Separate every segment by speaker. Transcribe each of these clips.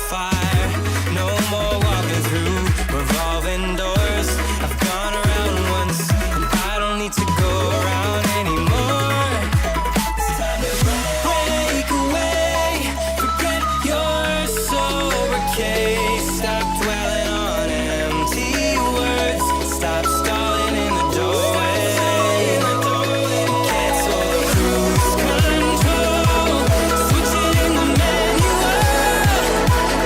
Speaker 1: fire. No more walking through revolving doors. I've gone around once, and I don't need to go around anymore. It's time to break away, forget your sober case. Stop dwelling on empty words, stop stalling in the doorway. Cancel the cruise control, switching the manual.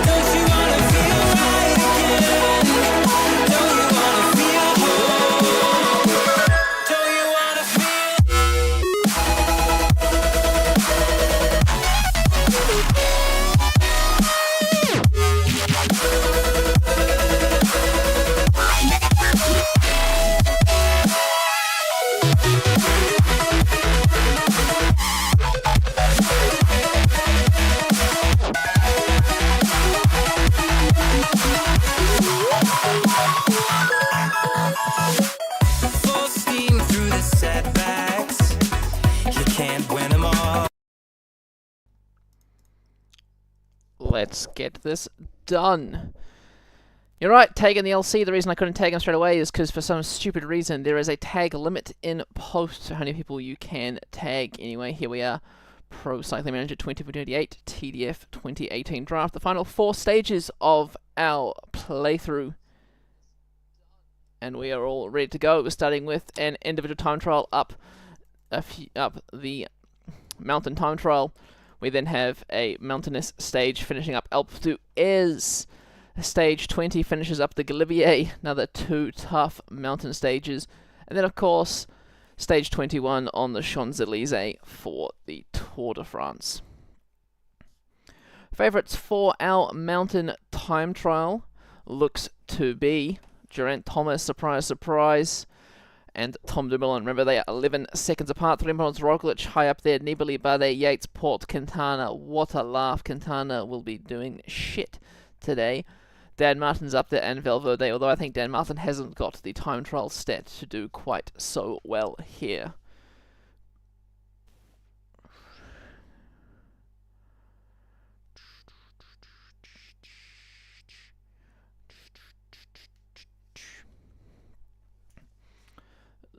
Speaker 1: Don't you wanna feel right again? Don't you wanna feel whole? Don't you wanna feel? Full steam through the setbacks. You can't win them all.
Speaker 2: Let's get this done. You're right, tagging the LC. The reason I couldn't tag him straight away is because for some stupid reason there is a tag limit in post to how many people you can tag. Anyway, here we are. Pro Cycling Manager 2028, TDF 2018 draft. The final 4 stages of our playthrough. And we are all ready to go. We're starting with an individual time trial up the mountain time trial. We then have a mountainous stage finishing up Alpe d'Huez. Stage 20 finishes up the Galibier, another 2 tough mountain stages. And then, of course, stage 21 on the Champs-Élysées for the Tour de France. Favourites for our mountain time trial looks to be Geraint Thomas, surprise, surprise, and Tom Dumoulin. Remember, they are 11 seconds apart. Primoz Roglic high up there. Nibali, Bardet, Yates, Port, Quintana. What a laugh. Quintana will be doing shit today. Dan Martin's up there and Valverde, although I think Dan Martin hasn't got the time trial stat to do quite so well here.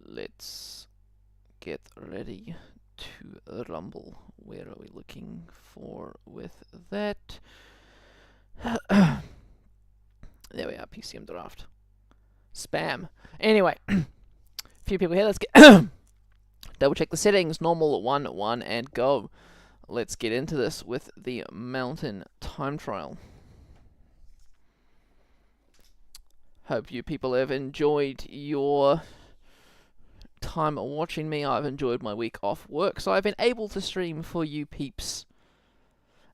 Speaker 2: Let's get ready to rumble. Where are we looking for with that? There we are, PCM draft. Spam. Anyway, few people here. Let's get double check the settings. Normal 1, 1, and go. Let's get into this with the mountain time trial. Hope you people have enjoyed your time watching me. I've enjoyed my week off work, so I've been able to stream for you peeps.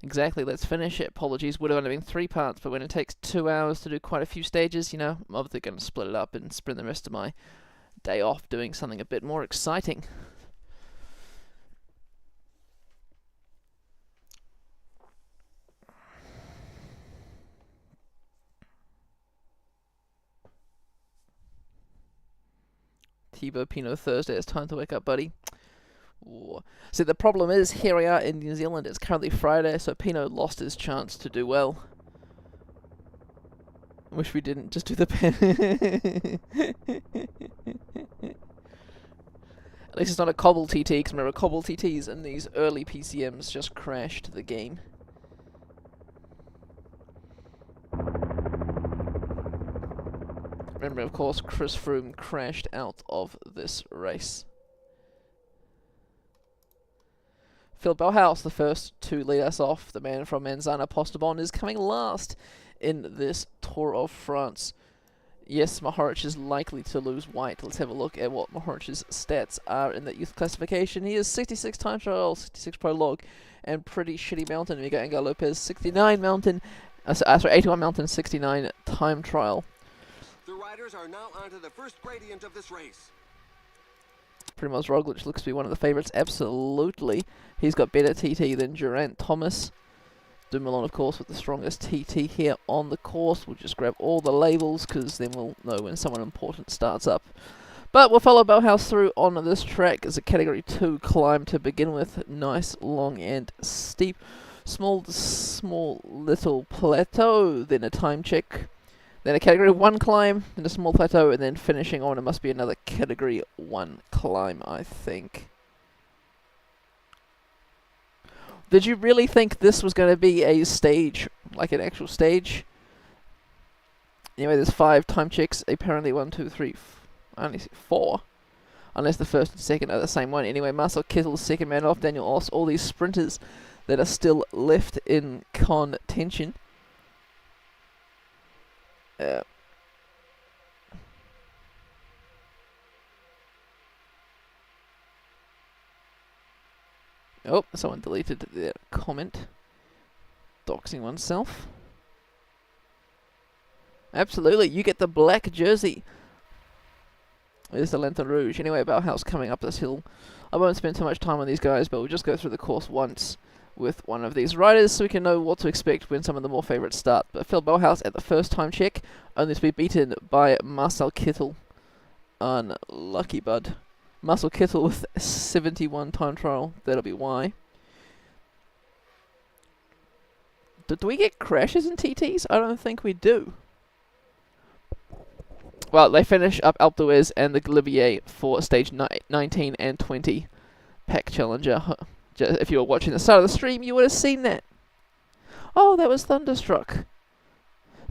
Speaker 2: Exactly, let's finish it. Apologies, would have only been 3 parts, but when it takes 2 hours to do quite a few stages, you know, I'm obviously going to split it up and spend the rest of my day off doing something a bit more exciting. Thibaut Pinot Thursday, it's time to wake up, buddy. Ooh. See, the problem is, here we are in New Zealand, it's currently Friday, so Pinot lost his chance to do well. Wish we didn't just do the pen. At least it's not a cobble TT, because remember, cobble TTs in these early PCMs just crashed the game. Remember, of course, Chris Froome crashed out of this race. Phil Bellhouse, the first to lead us off, the man from Manzana Postobon, is coming last in this Tour of France. Yes, Mohoric is likely to lose white. Let's have a look at what Mohoric's stats are in that youth classification. He is 66 time trial, 66 prologue, and pretty shitty mountain. Miguel Angel Lopez, 69 mountain, 81 mountain, 69 time trial.
Speaker 3: The riders are now onto the first gradient of this race.
Speaker 2: Primoz Roglic looks to be one of the favourites, absolutely. He's got better TT than Geraint Thomas. Dumoulin, of course, with the strongest TT here on the course. We'll just grab all the labels, because then we'll know when someone important starts up. But we'll follow Bellhouse through on this track as a Category 2 climb to begin with. Nice, long and steep. Small little plateau, then a time check, then a category 1 climb, then a small plateau, and then finishing on, it must be another category 1 climb, I think. Did you really think this was going to be a stage, like an actual stage? Anyway, there's 5 time checks, apparently 1, 2, 3, only 4. Unless the first and second are the same one. Anyway, Marcel Kittle's second man off, Daniel Oss, all these sprinters that are still left in contention. Oh, someone deleted their comment. Doxing oneself. Absolutely, you get the black jersey. There's the Lantern Rouge. Anyway, Bauhaus coming up this hill. I won't spend too much time on these guys, but we'll just go through the course once with one of these riders so we can know what to expect when some of the more favourites start. But Phil Bauhaus at the first time check, only to be beaten by Marcel Kittel. Unlucky bud. Marcel Kittel with 71 time trial. That'll be why. Do we get crashes in TTs? I don't think we do. Well, they finish up Alpe d'Huez and the Galibier for stage 19 and 20 pack challenger. If you were watching the start of the stream, you would have seen that. Oh, that was Thunderstruck.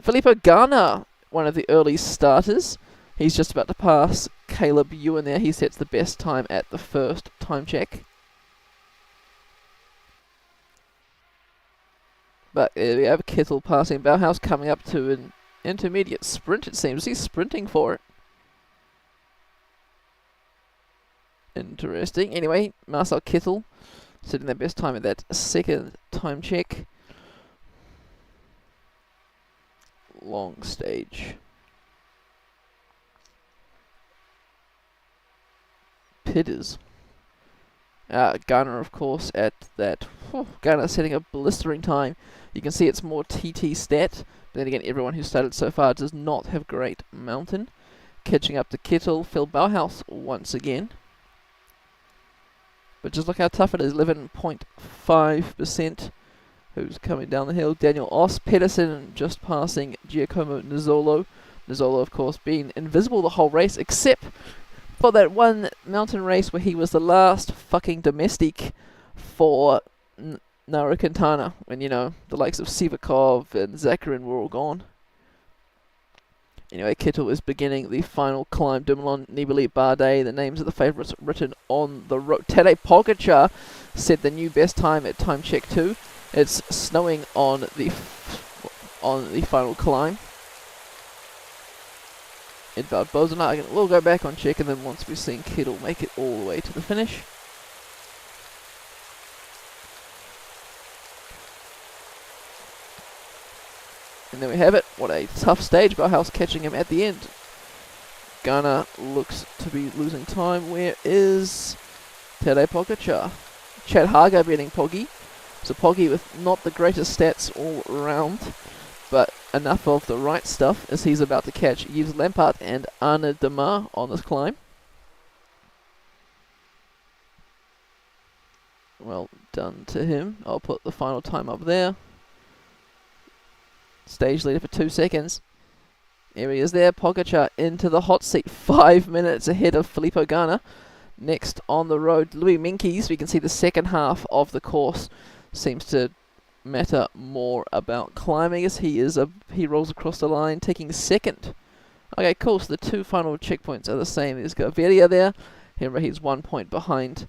Speaker 2: Filippo Ganna, one of the early starters. He's just about to pass Caleb Ewan there. He sets the best time at the first time check. But there we have Kittel passing Bauhaus, coming up to an intermediate sprint, it seems. He's sprinting for it. Interesting. Anyway, Marcel Kittel setting their best time at that second time check. Long stage. Pitters. Garner, of course, at that. Garner setting a blistering time. You can see it's more TT stat. But then again, everyone who started so far does not have great mountain. Catching up to Kittel, Phil Bauhaus once again. But just look how tough it is, 11.5%. Who's coming down the hill? Daniel Oss, Pedersen just passing Giacomo Nizzolo. Nizzolo, of course, being invisible the whole race, except for that one mountain race where he was the last fucking domestic for Nairo Quintana, when, you know, the likes of Sivakov and Zakharin were all gone. Anyway, Kittel is beginning the final climb. Dumoulin, Nibali, Bardet, the names of the favourites written on the road. Tadej Pogačar set the new best time at time check 2. It's snowing on the final climb. Edvard Bozenhagen will go back on check, and then once we've seen Kittel make it all the way to the finish. And there we have it. What a tough stage. Bauhaus catching him at the end. Ghana looks to be losing time. Where is Tadej Pogačar? Chad Haga beating Poggy. So Poggy with not the greatest stats all around, but enough of the right stuff as he's about to catch Yves Lampard and Arne de Mar on this climb. Well done to him. I'll put the final time up there. Stage leader for 2 seconds. Here he is there. Pogačar into the hot seat. 5 minutes ahead of Filippo Ganna. Next on the road, Louis Meintjes. We can see the second half of the course seems to matter more about climbing as he rolls across the line, taking second. Okay, cool. So the 2 final checkpoints are the same. There's Gaviria there. Remember, he's 1 point behind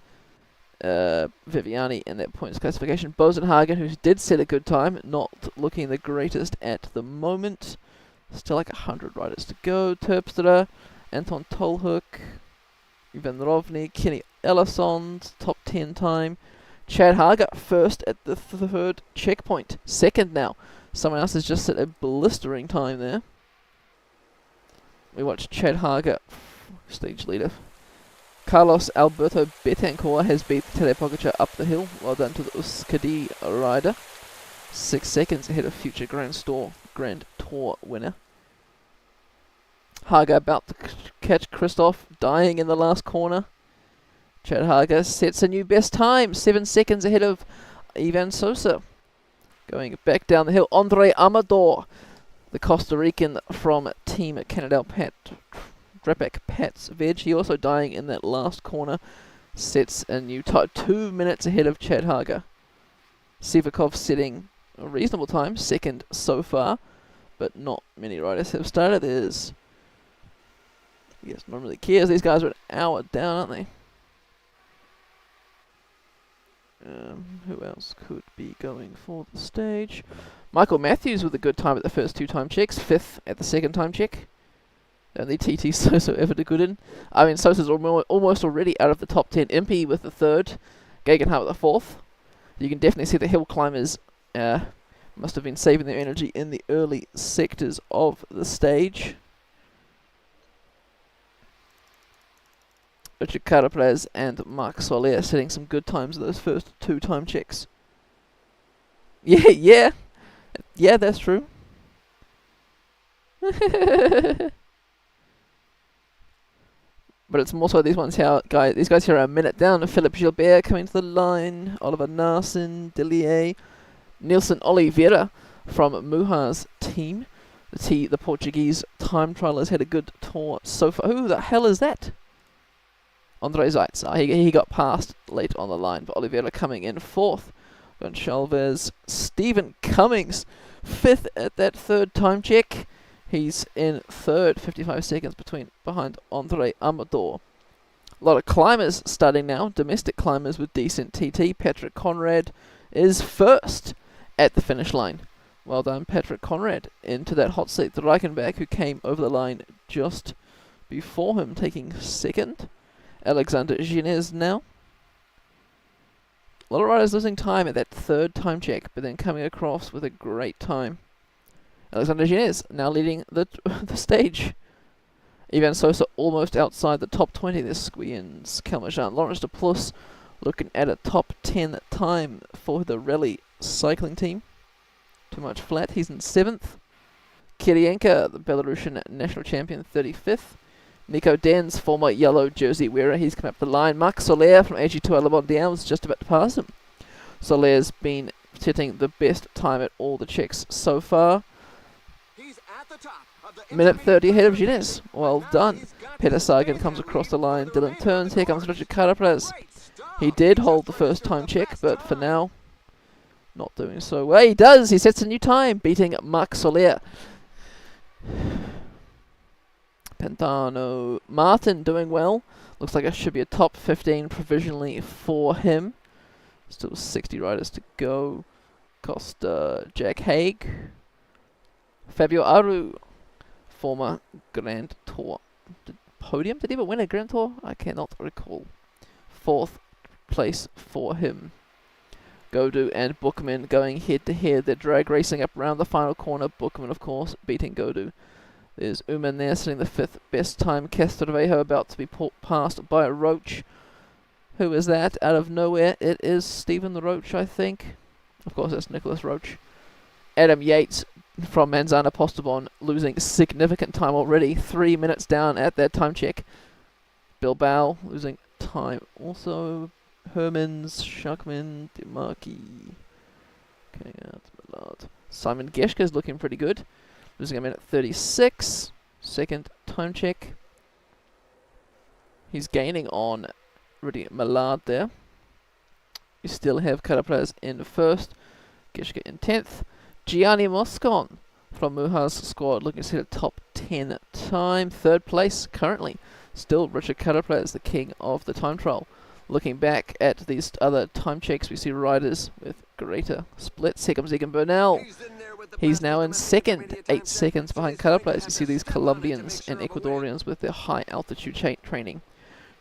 Speaker 2: Viviani in that points classification. Bozenhagen, who did set a good time, not looking the greatest at the moment. Still like 100 riders to go. Terpstra, Anton Tolhoek, Ivan Rovny, Kenny Ellison's top 10 time. Chad Haga first at the third checkpoint. Second now. Someone else has just set a blistering time there. We watch Chad Haga, stage leader. Carlos Alberto Betancourt has beat Tadej Pogačar up the hill. Well done to the Euskadi rider. 6 seconds ahead of future Grand Tour winner. Haga about to catch Christoph, dying in the last corner. Chad Haga sets a new best time, 7 seconds ahead of Ivan Sosa. Going back down the hill, Andre Amador, the Costa Rican from Team Canada Drepak Pats Veg. He also dying in that last corner. Sets a new time, 2 minutes ahead of Chad Hager. Sivakov setting a reasonable time, second so far, but not many riders have started. There's, I guess, no one really cares. These guys are an hour down, aren't they? Who else could be going for the stage? Michael Matthews with a good time at the first 2 time checks, 5th at the second time check. Only TT Sosa ever to good in. I mean, Sosa's almost already out of the top 10. Impey with the 3rd, Gegenhardt with the 4th. You can definitely see the hill climbers must have been saving their energy in the early sectors of the stage. Richard Carapaz and Marc Soler setting some good times at those first 2 time checks. Yeah, that's true. But it's more so these ones here, these guys here are a minute down. Philippe Gilbert coming to the line. Oliver Narsson, Delier, Nilson Oliveira from Muha's team. The Portuguese time trialers had a good tour so far. Who the hell is that? Andre Zeitz. He got passed late on the line, but Oliveira coming in 4th. Goncalves, Stephen Cummings, 5th at that 3rd time check. He's in 3rd, 55 seconds behind Andre Amador. A lot of climbers starting now, domestic climbers with decent TT. Patrick Conrad is 1st at the finish line. Well done, Patrick Conrad, into that hot seat. The Reichenbach, who came over the line just before him, taking 2nd. Alexander Ginez now. A lot of riders losing time at that 3rd time check, but then coming across with a great time. Alexander Ginez now leading the stage. Ivan Sosa almost outside the top 20. There's Squiens, Calmajan, Lawrence de Plus looking at a top 10 time for the rally cycling team. Too much flat. He's in 7th. Kirienka, the Belarusian national champion, 35th. Nico Denz, former yellow jersey wearer, he's come up the line. Marc Soler from AG2 Le Mondial was just about to pass him. Soler's been setting the best time at all the checks so far. Minute 30 ahead of Ginez. Well done. Peter Sagan comes across the line. Dylan turns. Here comes Richard Carapaz. He did hold the first time check, but for now, not doing so well. He does. He sets a new time, beating Marc Soler. Pantano Martin doing well. Looks like it should be a top 15 provisionally for him. Still 60 riders to go. Costa, Jack Haig. Fabio Aru, former Grand Tour podium. Did he ever win a Grand Tour? I cannot recall. 4th place for him. Godu and Bookman going head to head. They're drag racing up around the final corner. Bookman, of course, beating Godu. There's Uman there sitting the 5th best time. Castrovejo about to be passed by Roach. Who is that? Out of nowhere, it is Stephen the Roach, I think. Of course, that's Nicholas Roach. Adam Yates from Manzana Postobon losing significant time already. 3 minutes down at that time check. Bilbao losing time also. Hermans, Schuckman, Demarki. Okay, that's Millard. Simon Geschke is looking pretty good. Losing a minute 36. 2nd time check. He's gaining on Rudy Millard there. You still have Carapaz in 1st. Geschke in 10th. Gianni Moscon from Muha's squad looking to set a top 10 time. 3rd place currently. Still Richard Carapaz, the king of the time trial. Looking back at these other time checks, we see riders with greater splits. Here comes Egan Bernal. He's now in 2nd, 8 seconds behind Carapaz. You see these Colombians and Ecuadorians with their high altitude training.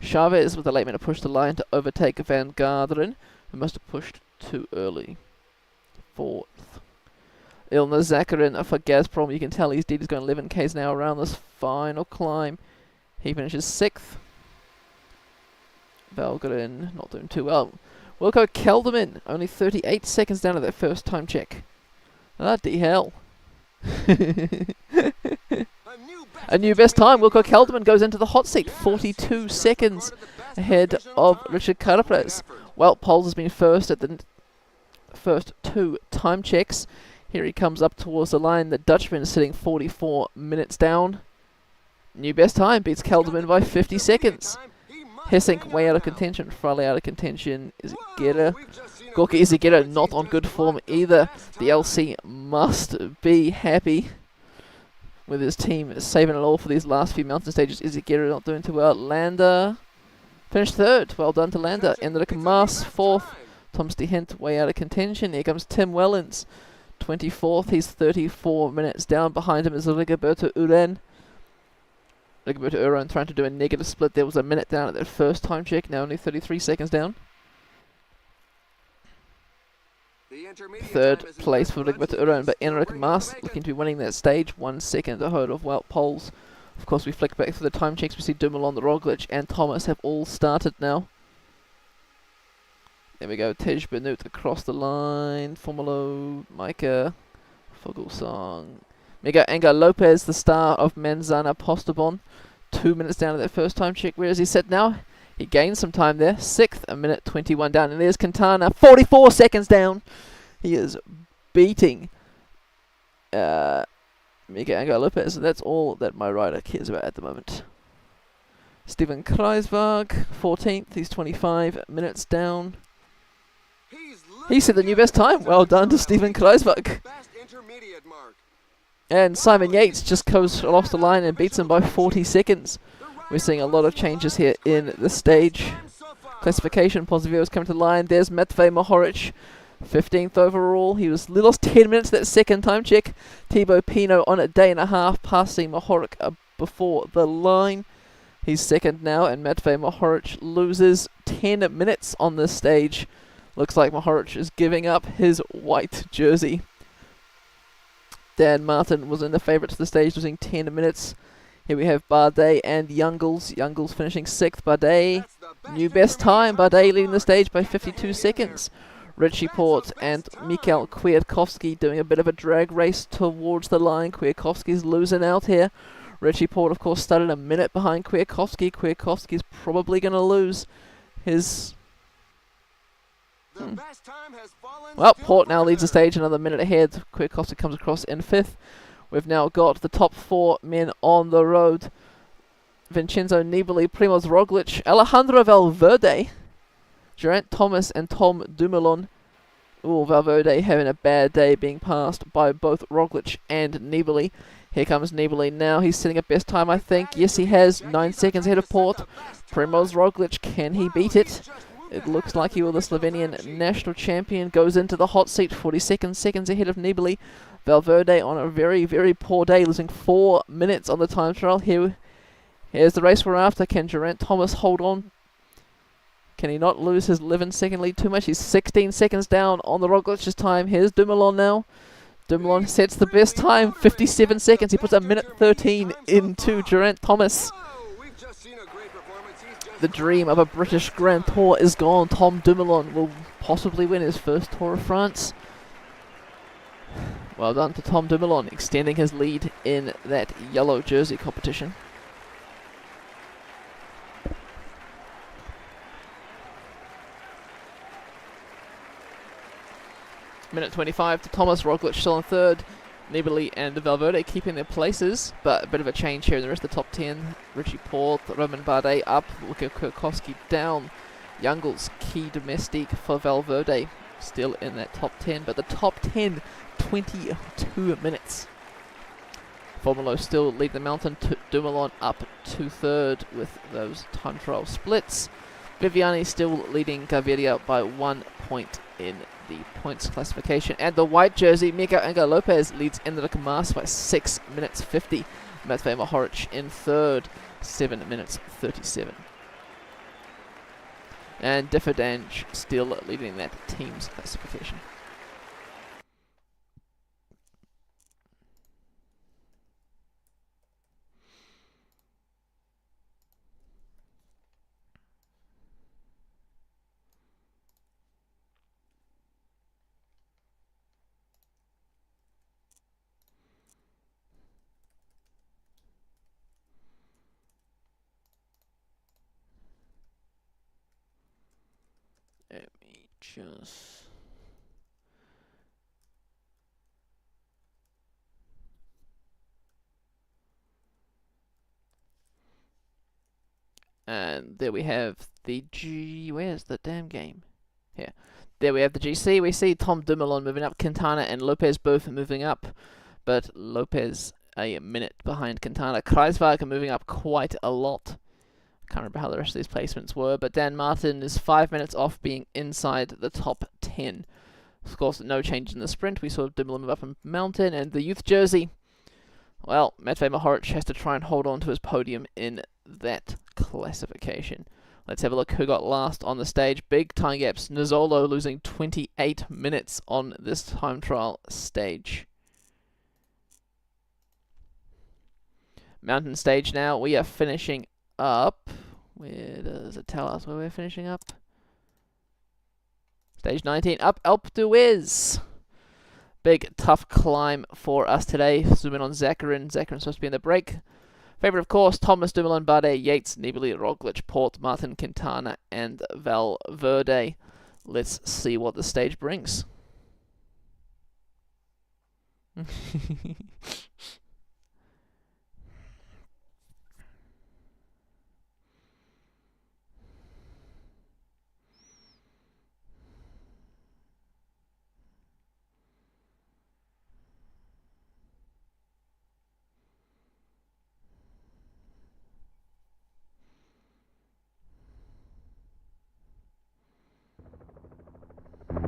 Speaker 2: Chavez with a late minute push the line to overtake Van Garderen, who must have pushed too early. 4th. Ilna Zakarin for Gazprom. You can tell he's going 11 k's an hour around this final climb. He finishes 6th. Valgren not doing too well. Wilco Kelderman only 38 seconds down at that first time check. Bloody hell. A new best time. Wilco Kelderman goes into the hot seat. 42 seconds ahead of Richard Carapaz. Well, Poles has been 1st at the first 2 time checks. Here he comes up towards the line. The Dutchman is sitting 44 minutes down. New best time, beats Kelderman by 50 seconds. Hessink way out of contention, Farley out of contention. Izagirre. Gorka Izagirre not on good form either. The LC must be happy with his team saving it all for these last few mountain stages. Izagirre not doing too well. Lander finished 3rd. Well done to Lander. Ended Maas 4th. Tom Stehent way out of contention. Here comes Tim Wellens, 24th. He's 34 minutes down. Behind him is Rigoberto Uran. Rigoberto Uran trying to do a negative split. There was a minute down at that first time check. Now only 33 seconds down. 3rd place for Rigoberto Uran, but Enric Maas looking to be winning that stage. 1 second ahead of Wout Poels. Of course, we flick back through the time checks. We see Dumoulin, Roglic, and Thomas have all started now. There we go. Tej Benoot across the line. Formolo, Micah, Fogelsong. Miguel Angel Lopez, the star of Manzana Postobon. 2 minutes down at that first time check. Where is he set now? He gained some time there. 6th, a minute 21 down. And there's Quintana, 44 seconds down. He is beating Miguel Angel Lopez. And that's all that my rider cares about at the moment. Steven Kruiswijk, 14th. He's 25 minutes down. He set the new best time. Well done to Steven Kruiswijk. And Simon Yates just goes off the line and beats him by 40 seconds. We're seeing a lot of changes here in the stage. Classification, Pozovio is coming to the line. There's Matvej Mohoric, 15th overall. He lost 10 minutes that second time check. Thibaut Pinot on a day and a half, passing Mohoric before the line. He's 2nd now, and Matvej Mohoric loses 10 minutes on this stage. Looks like Mohoric is giving up his white jersey. Dan Martin was in the favourites of the stage, losing 10 minutes. Here we have Bardet and Youngles. Youngles finishing 6th. Bardet, new best time. Bardet leading the stage by 52 seconds. Richie Port and Mikhail Kwiatkowski doing a bit of a drag race towards the line. Kwiatkowski's losing out here. Richie Port, of course, started a minute behind Kwiatkowski. Kwiatkowski's probably going to lose his... Well, Port now leads the stage another minute ahead. Kwiatkowski comes across in 5th. We've now got the top 4 men on the road. Vincenzo Nibali, Primoz Roglic, Alejandro Valverde, Geraint Thomas and Tom Dumoulin. Ooh, Valverde having a bad day, being passed by both Roglic and Nibali. Here comes Nibali now. He's setting a best time, I think. Yes, he has. 9 seconds ahead of Port. Primoz Roglic, can he beat it? It looks like he will. The Slovenian national champion goes into the hot seat, 42 seconds ahead of Nibali. Valverde on a very, very poor day, losing 4 minutes on the time trial. Here's the race we're after. Can Geraint Thomas hold on? Can he not lose his 11-second lead too much? He's 16 seconds down on the Roglic's time. Here's Dumoulin now. Dumoulin sets the best time, 57 seconds. He puts a minute 13 into Geraint Thomas. The dream of a British Grand Tour is gone. Tom Dumoulin will possibly win his first Tour of France. Well done to Tom Dumoulin, extending his lead in that yellow jersey competition. Minute 25 to Thomas. Roglic still in 3rd. Nibali and Valverde keeping their places, but a bit of a change here in the rest of the top 10. Richie Port, Roman Bardet up, Luka Kwiatkowski down. Youngles, key domestic for Valverde, still in that top 10, but the top 10, 22 minutes. Formolo still lead the mountain, Dumoulin up to 3rd with those time trial splits. Viviani still leading Gaviria by 1 point in the points classification. And the white jersey, Miguel Angel Lopez, leads Enric Maas by 6 minutes 50. Matvej Mohoric in 3rd, 7 minutes 37. And Differdange still leading that team's classification. Let me just And there we have the where's the damn game? Here. There we have the GC. We see Tom Dumoulin moving up, Quintana and Lopez both moving up, but Lopez a minute behind Quintana. Kruiswijk moving up quite a lot. Can't remember how the rest of these placements were, but Dan Martin is 5 minutes off being inside the top 10. Of course, no change in the sprint. We saw Dumoulin move up in mountain, and the youth jersey. Well, Matvej Mohoric has to try and hold on to his podium in that classification. Let's have a look who got last on the stage. Big time gaps. Nizzolo losing 28 minutes on this time trial stage. Mountain stage now. We are finishing up. Where does it tell us where we're finishing up? Stage 19. Up Alpe d'Huez. Big tough climb for us today. Zoom in on Zakarin. Zakarin's supposed to be in the break. Favorite, of course, Thomas Dumoulin, Bardet, Yates, Nibali, Roglic, Port, Martin, Quintana, and Valverde. Let's see what the stage brings.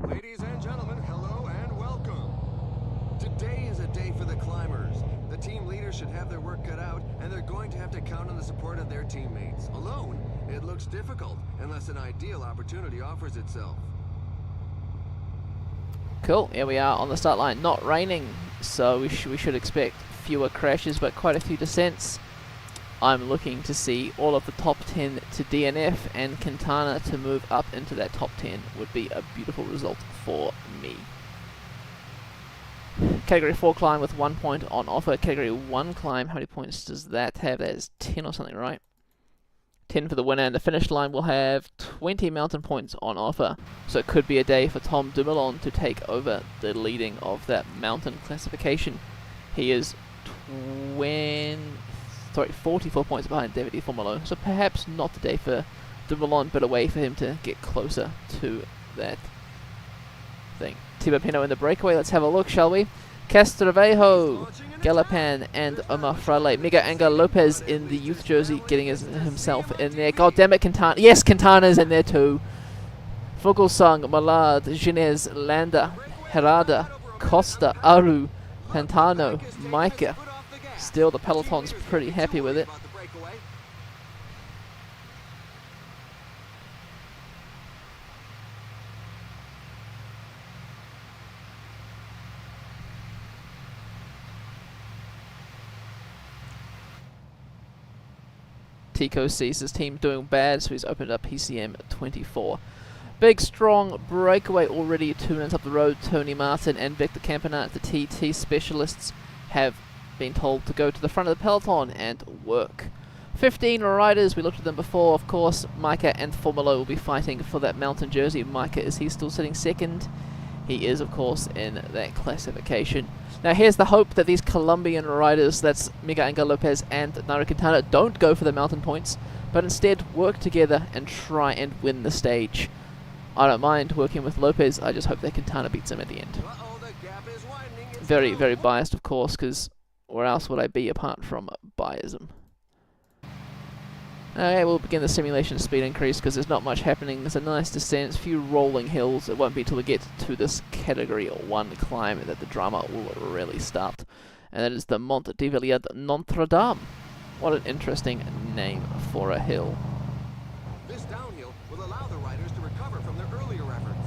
Speaker 3: Ladies and gentlemen, hello and welcome. Today is a day for the climbers. The team leaders should have their work cut out, and they're going to have to count on the support of their teammates. Alone, it looks difficult, unless an ideal opportunity offers itself.
Speaker 2: Cool, here we are on the start line. Not raining, so we should expect fewer crashes, but quite a few descents. I'm looking to see all of the top 10 to DNF, and Quintana to move up into that top 10 would be a beautiful result for me. Category 4 climb with 1 point on offer. Category 1 climb, how many points does that have? That is 10 or something, right? 10 for the winner, and the finish line will have 20 mountain points on offer. So it could be a day for Tom Dumoulin to take over the leading of that mountain classification. He is 44 points behind David Formolo, so perhaps not the day for Dumoulin, but a way for him to get closer to that thing. Thibaut Pinot in the breakaway. Let's have a look, shall we? Castrovejo, Galopan, and Omar Fraile. Miguel Angel Lopez in the youth jersey, getting himself in there. God damn it, Quintana. Yes, Quintana's in there too. Fuglsang, Malard, Ginez, Landa, Herrada, Costa, Aru, Pantano, Micah. Still, the peloton's pretty happy with it. Tico sees his team doing bad, so he's opened up PCM 24. Big, strong breakaway already 2 minutes up the road. Tony Martin and Victor Campanat, the TT specialists, have been told to go to the front of the peloton and work. 15 riders, we looked at them before, of course. Micah and Formolo will be fighting for that mountain jersey. Micah, is he still sitting second? He is, of course, in that classification. Now here's the hope that these Colombian riders, that's Miguel Angel Lopez and Nairo Quintana, don't go for the mountain points, but instead work together and try and win the stage. I don't mind working with Lopez, I just hope that Quintana beats him at the end. Very, very biased, of course, because where else would I be apart from biasm? Okay, we'll begin the simulation speed increase because there's not much happening. There's a nice descent, a few rolling hills. It won't be until we get to this category 1 climb that the drama will really start. And that is the Mont d'Ivaliade Notre Dame. What an interesting name for a hill.
Speaker 3: This downhill will allow the riders to recover from their earlier efforts.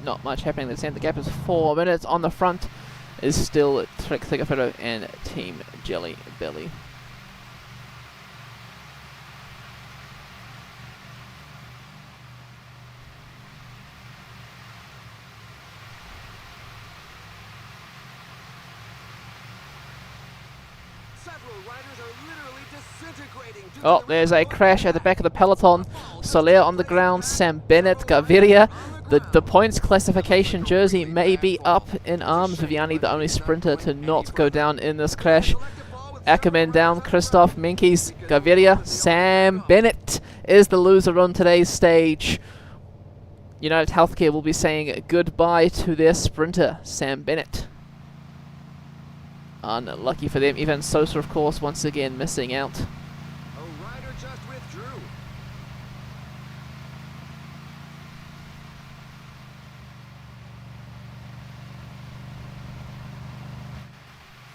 Speaker 2: Not much happening in the descent. The gap is 4 minutes on the front. is still Trek Segafredo and Team Jelly Belly. Oh, there's a crash at the back of the peloton. Soler on the ground, Sam Bennett, Gaviria. The points classification jersey may be up in arms. Viviani, the only sprinter to not go down in this crash. Ackerman down, Christoph, Menkes, Gaviria. Sam Bennett is the loser on today's stage. United Healthcare will be saying goodbye to their sprinter, Sam Bennett. Unlucky for them. Ivan Sosa, of course, once again missing out.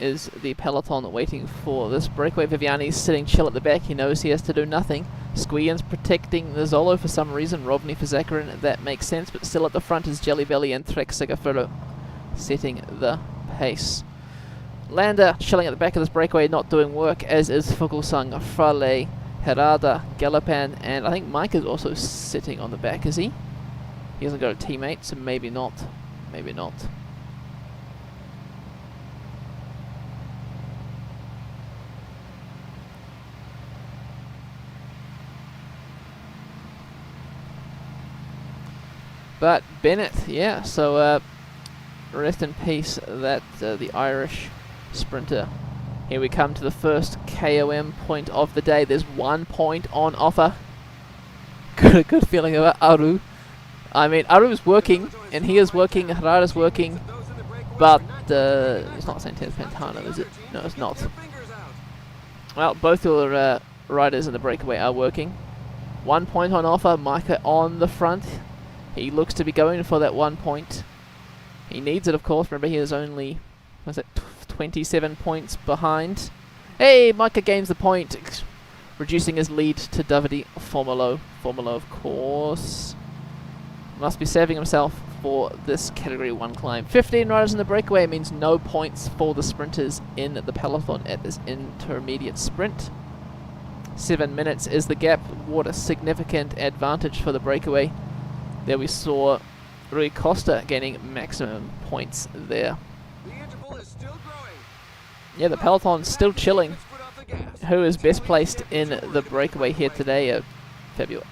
Speaker 2: Is the peloton waiting for this breakaway. Viviani's sitting chill at the back. He knows he has to do nothing. Squillian's protecting the Zolo for some reason. Robney for Zakarin, that makes sense. But still at the front is Jelly Belly and Trek Segafredo setting the pace. Landa chilling at the back of this breakaway, not doing work, as is Fuglsang, Frale, Herada, Galopan, and I think Mike is also sitting on the back, is he? He hasn't got a teammate, so maybe not. Maybe not. But Bennett, yeah, so rest in peace, that the Irish sprinter. Here we come to the first KOM point of the day. There's 1 point on offer. Good feeling about Aru. I mean, Aru's working, and he is working, Harada's working, but it's not Santana Pantano, is it? No, it's not. Well, both of the riders in the breakaway are working. 1 point on offer, Micah on the front. He looks to be going for that 1 point. He needs it, of course. Remember, he is only, what's it, 27 points behind. Hey, Micah gains the point, reducing his lead to Davide Formolo. Formolo, of course, must be saving himself for this Category 1 climb. 15 riders in the breakaway means no points for the sprinters in the peloton at this intermediate sprint. 7 minutes is the gap. What a significant advantage for the breakaway. There we saw Rui Costa gaining maximum points there. Yeah, the peloton's still chilling. Who is best placed in the breakaway here today? Fabio.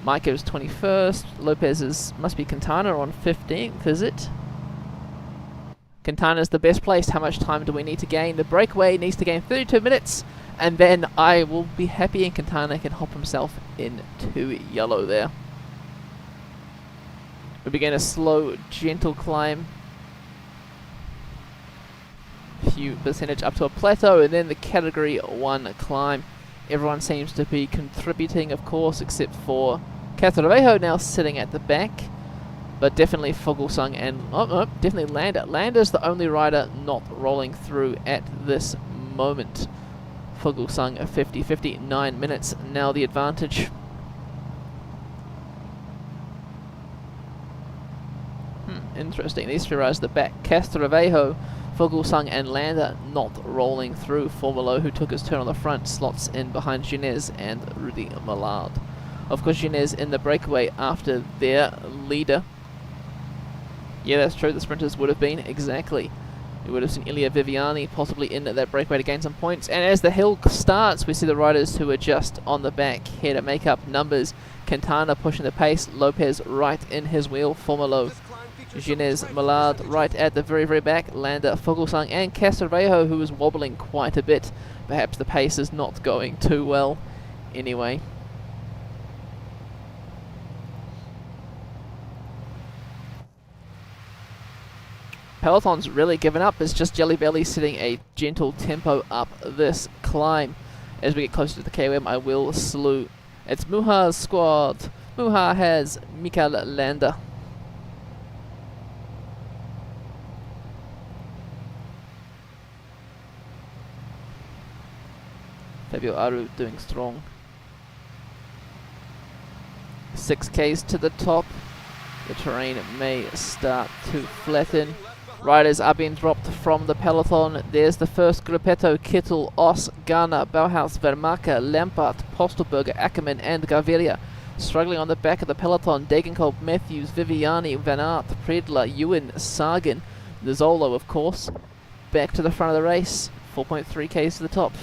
Speaker 2: Micah is 21st. Lopez must be Quintana on 15th, is it? Quintana's the best placed. How much time do we need to gain? The breakaway needs to gain 32 minutes. And then I will be happy and Quintana can hop himself into yellow there. We begin a slow, gentle climb. Few percentage up to a plateau, and then the Category 1 climb. Everyone seems to be contributing, of course, except for Catravejo now sitting at the back. But definitely Fuglsang and... oh, no, definitely Landa. Landa's the only rider not rolling through at this moment. Fuglsang a 50-50, 9 minutes, now the advantage. Interesting, these three riders at the back. Castrovejo, Fuglsang and Landa not rolling through. Formolo, who took his turn on the front, slots in behind Ginez and Rudy Millard. Of course, Ginez in the breakaway after their leader. Yeah, that's true, the sprinters would have been, exactly. We would have seen Ilya Viviani possibly in that breakaway to gain some points. And as the hill starts, we see the riders who are just on the back here to make up numbers. Quintana pushing the pace, Lopez right in his wheel, Formolo, Ginez, Millard right at the very, very back, Landa, Fuglsang and Castrovejo, who is wobbling quite a bit. Perhaps the pace is not going too well anyway. Peloton's really given up. It's just Jelly Belly sitting a gentle tempo up this climb. As we get closer to the KOM, I will salute. It's Muha's squad. Muha has Mikael Landa. Fabio Aru doing strong. 6Ks to the top. The terrain may start to flatten. Riders are being dropped from the peloton. There's the first Gruppetto, Kittel, Oss, Garner, Bauhaus, Vermaker, Lampard, Postelberger, Ackermann and Gaviria. Struggling on the back of the peloton, Degenkolb, Matthews, Viviani, Van Aert, Predler, Ewan, Sagan, Nizzolo of course. Back to the front of the race, 4.3 k's to the top.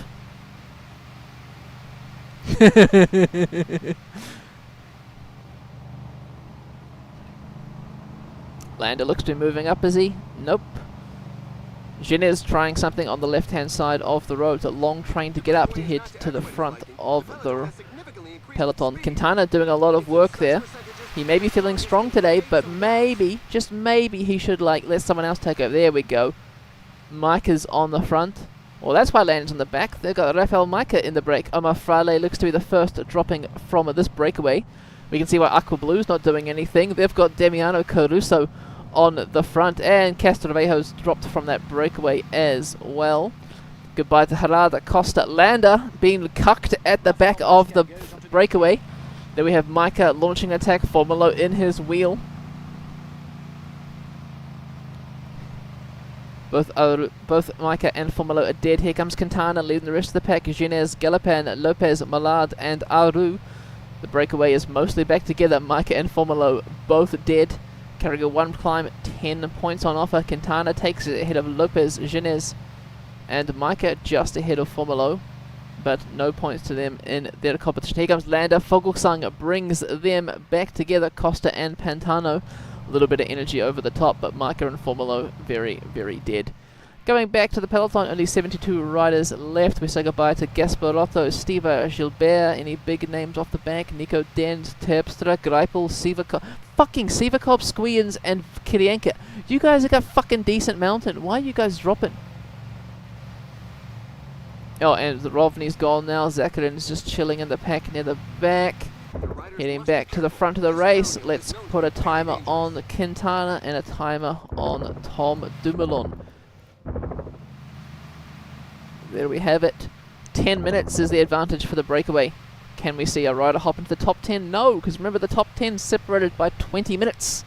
Speaker 2: Landa looks to be moving up, is he? Nope. Ginez trying something on the left-hand side of the road. It's a long train to get up to head to the front of the peloton. Quintana doing a lot of work there. He may be feeling strong today, but maybe, just maybe, he should let someone else take over. There we go. Micah's on the front. Well, that's why Landa's on the back. They've got Rafael Micah in the break. Omar Frale looks to be the first dropping from this breakaway. We can see why Aqua Blue's not doing anything. They've got Damiano Caruso on the front, and Castrovejo's dropped from that breakaway as well. Goodbye to Harada, Costa, Landa being cucked at the back of the breakaway. Then we have Micah launching an attack, Formolo in his wheel. Both Micah and Formolo are dead. Here comes Quintana leading the rest of the pack. Ginez, Galopan, Lopez, Malard and Aru. The breakaway is mostly back together. Micah and Formolo both dead. Carrying one climb, 10 points on offer. Quintana takes it ahead of Lopez, Ginez and Micah just ahead of Formolo, but no points to them in their competition. Here comes Landa. Fogelsang brings them back together. Costa and Pantano. A little bit of energy over the top, but Micah and Formolo very, very dead. Going back to the peloton, only 72 riders left. We say goodbye to Gasparotto, Steva, Gilbert, any big names off the bank, Nico Dens, Terpstra, Greipel, Sivakov, fucking Sivakov, Squiens, and Kirienka. You guys have got fucking decent mountain. Why are you guys dropping? Oh, and the Rovny's gone now. Zakarin's just chilling in the pack near the back. Heading back to the front of the race. Let's put a timer on Quintana and a timer on Tom Dumoulin. There we have it. 10 minutes is the advantage for the breakaway. Can we see a rider hop into the top 10? No, because remember the top 10 separated by 20 minutes.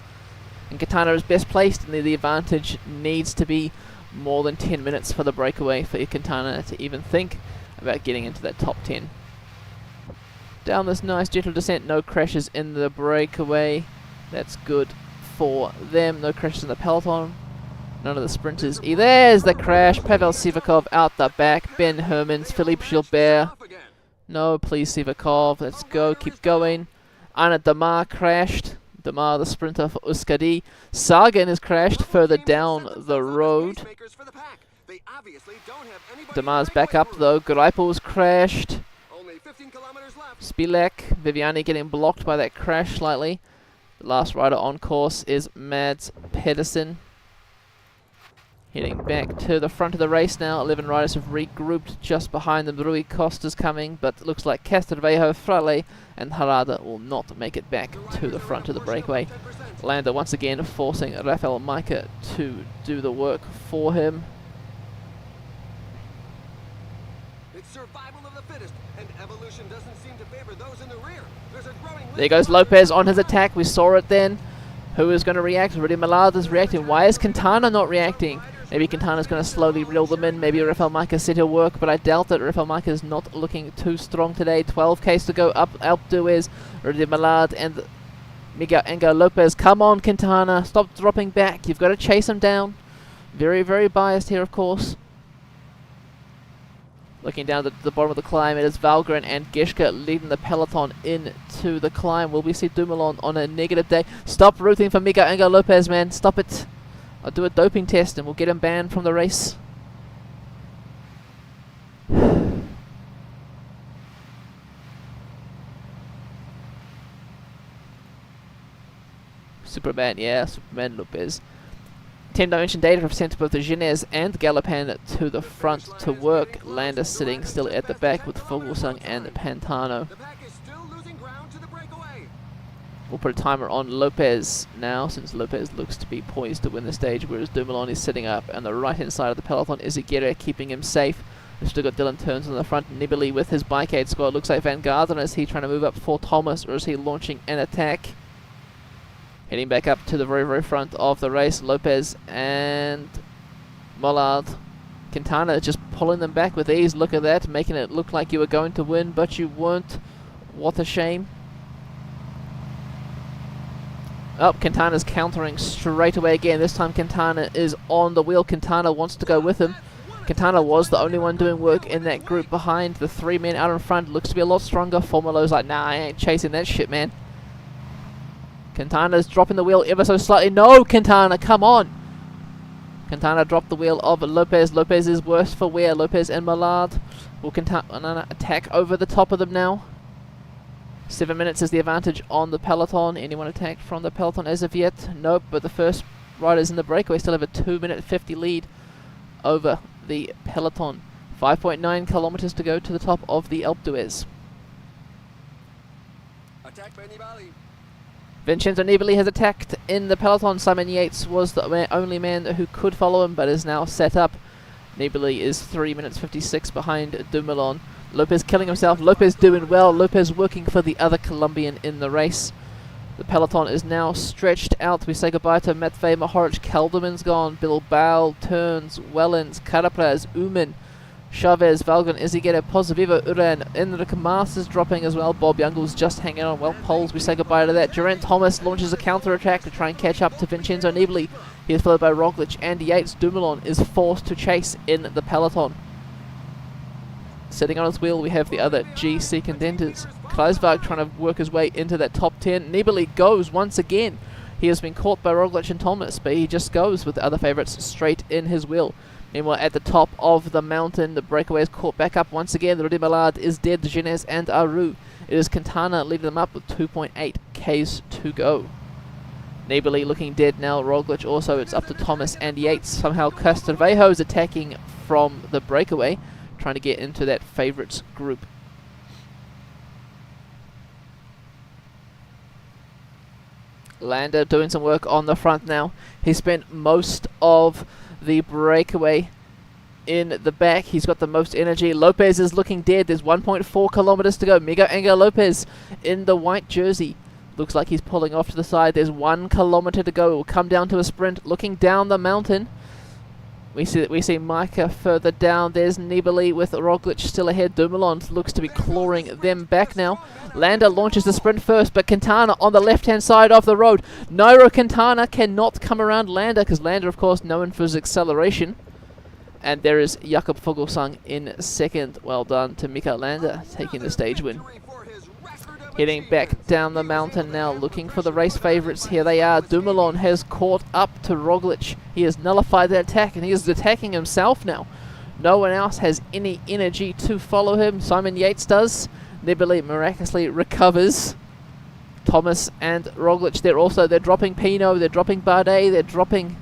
Speaker 2: And Quintana is best placed, and the advantage needs to be more than 10 minutes for the breakaway for Quintana to even think about getting into that top 10. Down this nice gentle descent, no crashes in the breakaway. That's good for them. No crashes in the peloton. None of the sprinters either. There's the crash. Pavel Sivakov out the back. Ben Hermans, Philippe Gilbert. No, please Sivakov. Let's go. Keep going. Anna Damar crashed. Damar, the sprinter for Euskadi. Sagan has crashed further down the road. Damar's back up though. Greipel's crashed. Spilek. Viviani getting blocked by that crash slightly. The last rider on course is Mads Pedersen. Heading back to the front of the race now. 11 riders have regrouped just behind them. Rui Costa's coming, but it looks like Castrovejo, Frale and Harada will not make it back to the front of the breakaway. Landa once again forcing Rafael Micah to do the work for him.
Speaker 3: It's survival of the fittest, and evolution doesn't seem to favor those in the rear. There's a growing
Speaker 2: There goes Lopez on his attack. We saw it then. Who is going to react? Rudy Malard is reacting. Why is Quintana not reacting? Maybe Quintana's going to slowly reel them in. Maybe Rafael Micah said he'll work, but I doubt that. Rafael Micah is not looking too strong today. 12 k's to go up. Alpduez, Rudy Malard, and Miguel Angel Lopez. Come on, Quintana. Stop dropping back. You've got to chase him down. Very, very biased here, of course. Looking down at the bottom of the climb, it is Valgren and Geshka leading the peloton into the climb. Will we see Dumoulin on a negative day? Stop rooting for Miguel Angel Lopez, man. Stop it. I'll do a doping test and we'll get him banned from the race. Superman, yeah, Superman Lopez. 10-dimension data have sent both the Ginez and Galopan to the front to work. Landa sitting still at the back with Fogelsang and Pantano. We'll put a timer on Lopez now, since Lopez looks to be poised to win the stage, whereas Dumoulin is sitting up. And the right-hand side of the peloton is Aguirre keeping him safe. We've still got Dylan Turns on the front. Nibali with his bike aid squad. Looks like Van Gardner. Is he trying to move up for Thomas, or is he launching an attack? Heading back up to the very, very front of the race, Lopez and Mollard. Quintana just pulling them back with ease. Look at that, making it look like you were going to win, but you weren't. What a shame. Oh, Quintana's countering straight away again. This time Quintana is on the wheel. Quintana wants to go with him. Quintana was the only one doing work in that group behind. The 3 men out in front looks to be a lot stronger. Formolo's like, nah, I ain't chasing that shit, man. Quintana's dropping the wheel ever so slightly. No, Quintana, come on. Quintana dropped the wheel of Lopez. Lopez is worse for wear. Lopez and Millard will Quintana attack over the top of them now. 7 minutes is the advantage on the peloton. Anyone attacked from the peloton as of yet? Nope, but the first riders in the breakaway still have a 2-minute 50 lead over the peloton. 5.9 kilometers to go to the top of the Alpe d'Huez.
Speaker 3: Attack by Nibali.
Speaker 2: Vincenzo Nibali has attacked in the peloton. Simon Yates was the only man who could follow him, but is now set up. Nibali is 3 minutes 56 behind Dumoulin. Lopez killing himself. Lopez doing well. Lopez working for the other Colombian in the race. The peloton is now stretched out. We say goodbye to Matvey Mohoric. Kelderman's gone. Bilbao, Turns, Wellens, Carapaz, Uman, Chavez, Valgan, Izigueta, Pozivivo, Uran, Enric Mas is dropping as well. Bob Youngle's just hanging on. Well, poles, we say goodbye to that. Geraint Thomas launches a counter-attack to try and catch up to Vincenzo Nibali. He is followed by Roglic and Yates. Dumoulin is forced to chase in the peloton. Sitting on his wheel, we have the other GC contenders. Kreisberg trying to work his way into that top 10. Nibali goes once again. He has been caught by Roglic and Thomas, but he just goes with the other favourites straight in his wheel. Meanwhile, at the top of the mountain, the breakaway is caught back up once again. Rudy Millard is dead. Gines and Aru. It is Quintana leading them up with 2.8 Ks to go. Nibali looking dead now. Roglic also. It's up to Thomas and Yates. Somehow Castrovejo is attacking from the breakaway, trying to get into that favourites group. Landa doing some work on the front now. He spent most of the breakaway in the back. He's got the most energy. Lopez is looking dead. There's 1.4 kilometers to go. Miguel Angel Lopez in the white jersey. Looks like he's pulling off to the side. There's 1 kilometer to go. It will come down to a sprint. Looking down the mountain, we see Micah further down. There's Nibali with Roglic still ahead. Dumoulin looks to be clawing them back now. Landa launches the sprint first, but Quintana on the left-hand side of the road. Nairo Quintana cannot come around Landa, because Landa, of course, known for his acceleration. And there is Jakob Fuglsang in second. Well done to Mikael Landa, taking the stage win. Heading back down the mountain now, looking for the race favourites. Here they are. Dumoulin has caught up to Roglic. He has nullified that attack, and he is attacking himself now. No one else has any energy to follow him. Simon Yates does. Nibali miraculously recovers. Thomas and Roglic, they're dropping Pinot, they're dropping Bardet, they're dropping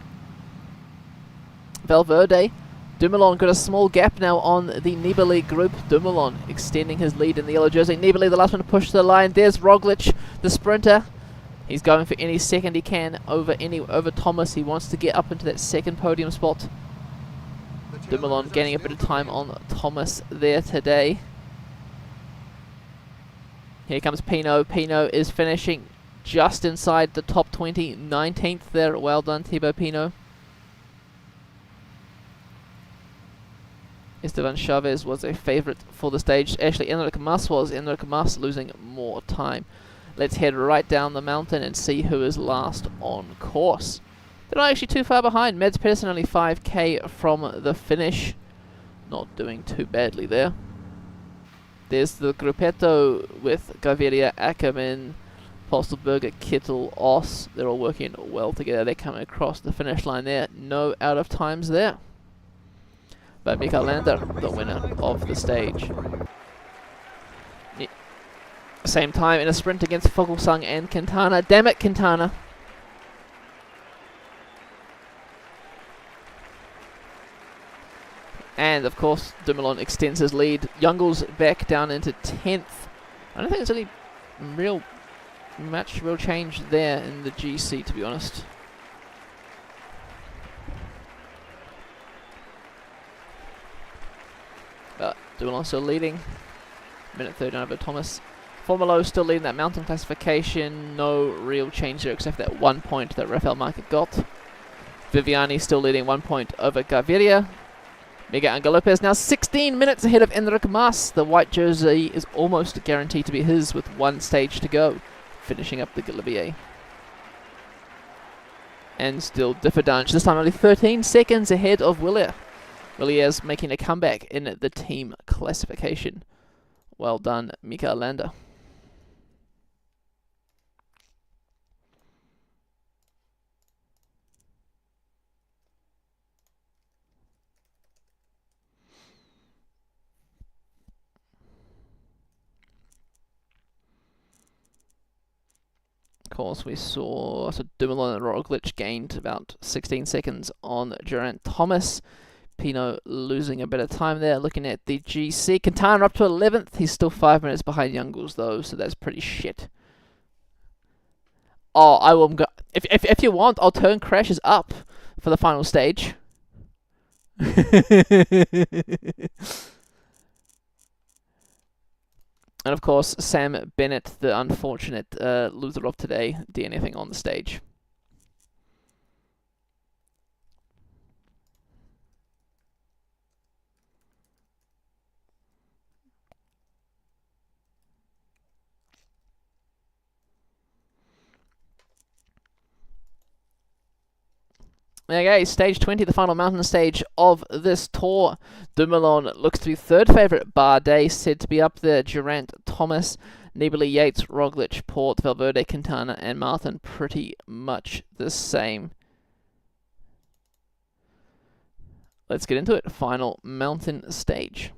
Speaker 2: Valverde. Dumoulin got a small gap now on the Nibali group. Dumoulin extending his lead in the yellow jersey. Nibali the last one to push the line. There's Roglic, the sprinter. He's going for any second he can over Thomas. He wants to get up into that second podium spot. Dumoulin gaining a bit of time on Thomas there today. Here comes Pinot. Pinot is finishing just inside the top 20, 19th there. Well done, Thibaut Pinot. Esteban Chavez was a favourite for the stage. Actually, Enric Mas was. Enric Mas losing more time. Let's head right down the mountain and see who is last on course. They're not actually too far behind. Mads Pedersen only 5k from the finish. Not doing too badly there. There's the Gruppetto with Gaviria, Ackermann, Postelberger, Kittel, Oss. They're all working well together. They're coming across the finish line there. No out of times there. But Mikael Landa, the winner of the stage. Same time in a sprint against Fuglsang and Quintana. Damn it, Quintana. And of course, Dumoulin extends his lead. Youngle's back down into 10th. I don't think there's any real change there in the GC, to be honest. But Dumoulin still leading. Minute 39 over Thomas. Formolo still leading that mountain classification. No real change there except that 1 point that Rafael Marquez got. Viviani still leading 1 point over Gaviria. Miguel Angel Lopez now 16 minutes ahead of Enric Mas. The white jersey is almost guaranteed to be his with 1 stage to go, finishing up the Galibier. And still Differdange, this time only 13 seconds ahead of Willier. Willier's making a comeback in the team classification. Well done, Mikael Landa. Of course, we saw Dumoulin and Roglic gained about 16 seconds on Geraint Thomas. Pino losing a bit of time there. Looking at the GC, Quintana up to 11th. He's still 5 minutes behind Youngles though, so that's pretty shit. Oh, I will go. If you want, I'll turn crashes up for the final stage. And of course, Sam Bennett, the unfortunate loser of today, DNFing on the stage. Okay, stage 20, the final mountain stage of this tour. Dumoulin looks to be third favourite. Bardet said to be up there. Geraint Thomas, Nibali, Yates, Roglic, Port, Valverde, Quintana, and Martin pretty much the same. Let's get into it. Final mountain stage.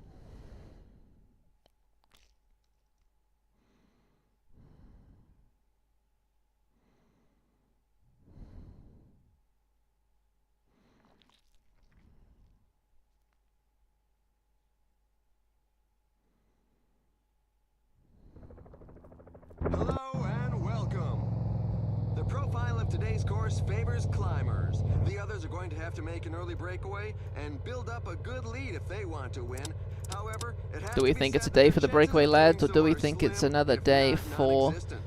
Speaker 3: Hello and welcome. The profile of today's course favors climbers. The others are going to have to make an early breakaway and build up a good lead if they want to win. However, it has
Speaker 2: Do we
Speaker 3: to be
Speaker 2: think it's a
Speaker 3: said
Speaker 2: day
Speaker 3: that
Speaker 2: for the
Speaker 3: chances
Speaker 2: breakaway
Speaker 3: of
Speaker 2: lads, or
Speaker 3: doing
Speaker 2: do
Speaker 3: so
Speaker 2: we
Speaker 3: are
Speaker 2: think it's
Speaker 3: slim,
Speaker 2: another
Speaker 3: if
Speaker 2: day
Speaker 3: not
Speaker 2: for
Speaker 3: non-existent.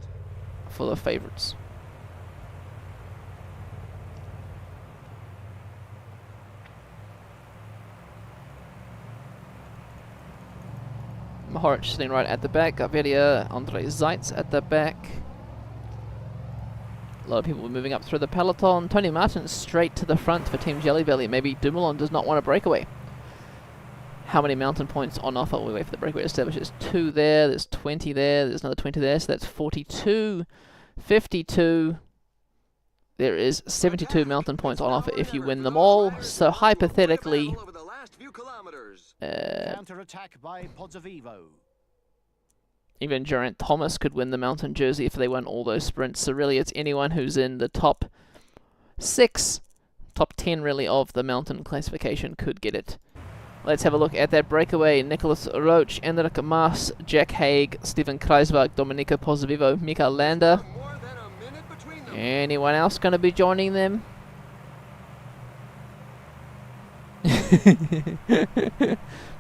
Speaker 2: the favourites? Mohoric sitting right at the back. Gaviria, Andre Zeitz at the back. A lot of people moving up through the peloton. Tony Martin straight to the front for Team Jelly Belly. Maybe Dumoulin does not want a breakaway. How many mountain points on offer? We wait for the breakaway to establish. There's 2 there, there's 20 there, there's another 20 there, so that's 42, 52. There is 72 mountain points on offer if you win them all. So hypothetically,
Speaker 4: counter-attack by Pozzovivo.
Speaker 2: even Geraint Thomas could win the mountain jersey if they won all those sprints. So really, it's anyone who's in the top 6, top 10 really of the mountain classification could get it. Let's have a look at that breakaway. Nicholas Roach, Enric Mas, Jack Haig, Steven Kruiswijk, Domenico Pozzovivo, Mikael Landa. Anyone else going to be joining them?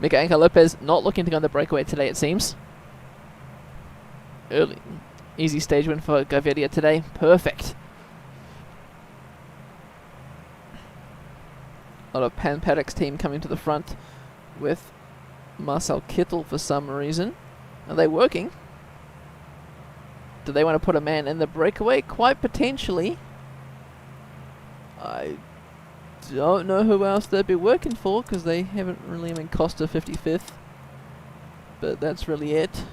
Speaker 2: Miguel Angel Lopez not looking to go on the breakaway today, it seems. Early, easy stage win for Gaviria today. Perfect. A lot of Pan Paddock's team coming to the front with Marcel Kittel for some reason. Are they working? Do they want to put a man in the breakaway? Quite potentially. I don't know who else they'd be working for because they haven't really. I mean, Costa 55th. But that's really it.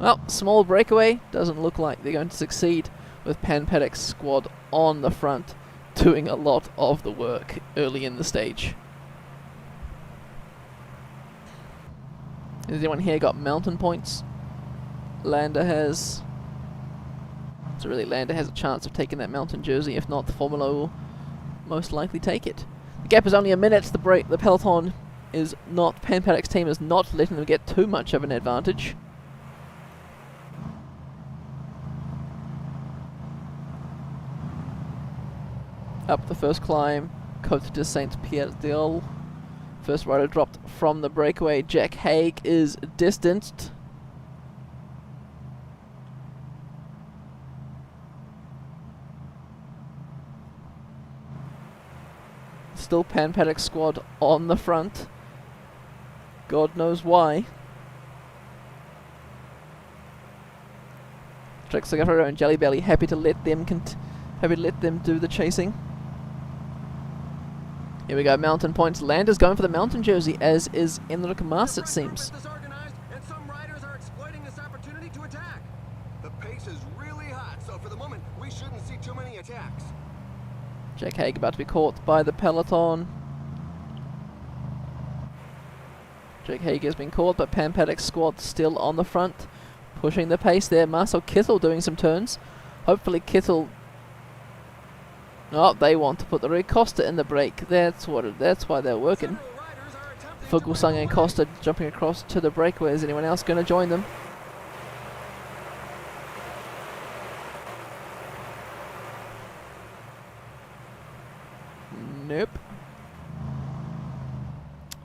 Speaker 2: Well, small breakaway. Doesn't look like they're going to succeed with Pan Paddock's squad on the front doing a lot of the work early in the stage. Has anyone here got mountain points? Landa has. So really Landa has a chance of taking that mountain jersey. If not, the Formula will most likely take it. The gap is only a minute. The peloton is not. Pan Paddock's team is not letting them get too much of an advantage. Up the first climb, Côte de Saint-Pierre-d'Eau. First rider dropped from the breakaway. Jack Haig is distanced. Still Pan Paddock squad on the front. God knows why. Trek Segafredo and Jelly Belly happy to let them do the chasing. Here we go, mountain points. Lander's going for the mountain jersey, as is Enric Mas, it seems.
Speaker 3: And some riders are exploiting this opportunity to attack. The pace is really hot, so for the moment, we shouldn't see too many attacks.
Speaker 2: Jack Haig about to be caught by the peloton. Jack Haig has been caught, but Pan Paddock's squad still on the front, pushing the pace there. Marcel Kittel doing some turns. Hopefully Kittel... Oh, they want to put the Rui Costa in the break. That's why they're working. Fuglsang and Costa jumping across to the breakaway. Is anyone else going to join them? Nope.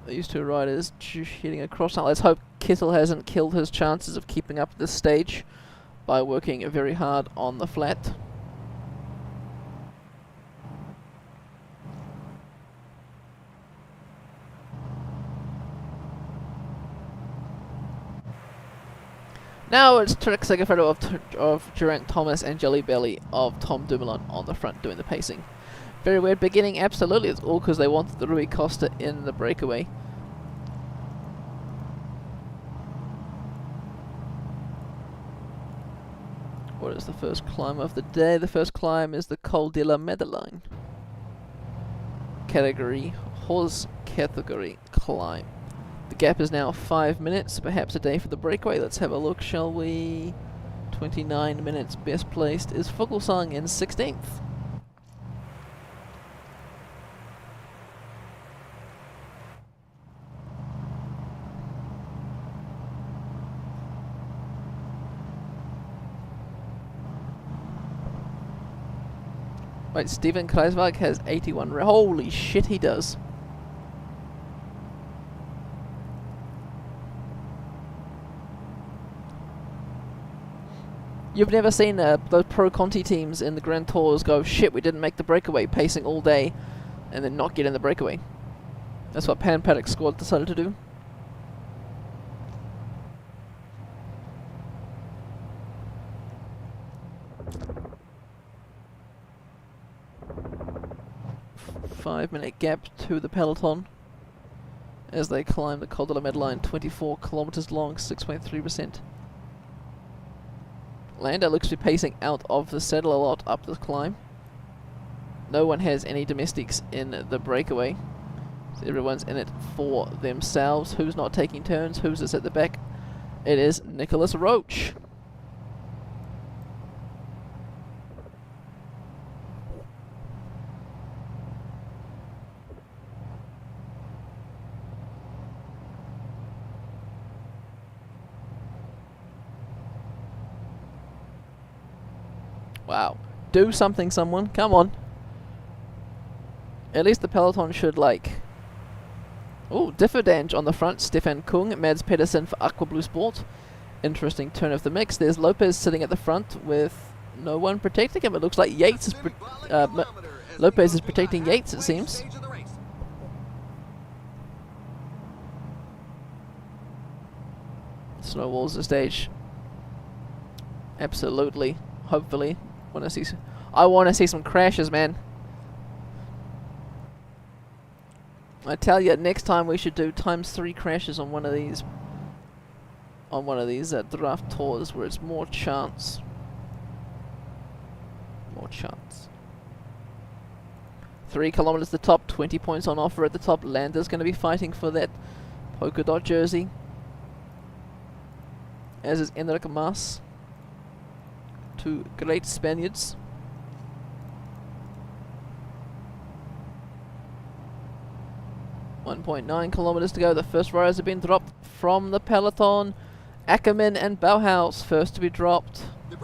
Speaker 2: These two riders heading across now. Let's hope Kittel hasn't killed his chances of keeping up this stage by working very hard on the flat. Now it's Trek Segafredo of Geraint Thomas and Jelly Belly of Tom Dumoulin on the front doing the pacing. Very weird beginning, absolutely. It's all because they wanted the Rui Costa in the breakaway. What is the first climb of the day? The first climb is the Col de la Madeleine. Horse category climb. The gap is now 5 minutes, perhaps a day for the breakaway. Let's have a look, shall we? 29 minutes. Best placed is Fuglsang in 16th. Wait, Steven Kreiswag has 81. Holy shit, he does. You've never seen those Pro Conti teams in the Grand Tours go, shit, we didn't make the breakaway, pacing all day, and then not get in the breakaway. That's what Pan Paddock's squad decided to do. Five-minute gap to the peloton as they climb the Col de la Madeleine, 24 kilometers long, 6.3%. Lander looks to be pacing out of the saddle a lot up the climb. No one has any domestics in the breakaway, so everyone's in it for themselves. Who's not taking turns? Who's this at the back? It is Nicholas Roach. Wow. Do something, someone. Come on. At least the peloton should, like... Oh, Differdange on the front. Stefan Kung. Mads Pedersen for Aqua Blue Sport. Interesting turn of the mix. There's Lopez sitting at the front with no one protecting him. It looks like Yates is... Lopez is protecting Yates, it seems. Snowballs the stage. Absolutely. Hopefully. I want to see some crashes, man. I tell you, next time we should do ×3 crashes on one of these. On one of these draft tours where it's more chance. More chance. 3 kilometers to the top, 20 points on offer at the top. Lander's going to be fighting for that polka dot jersey, as is Enric Mas. Two great Spaniards. .9 kilometers to go. The first riders have been dropped from the peloton. Ackerman and Bauhaus first to be dropped. The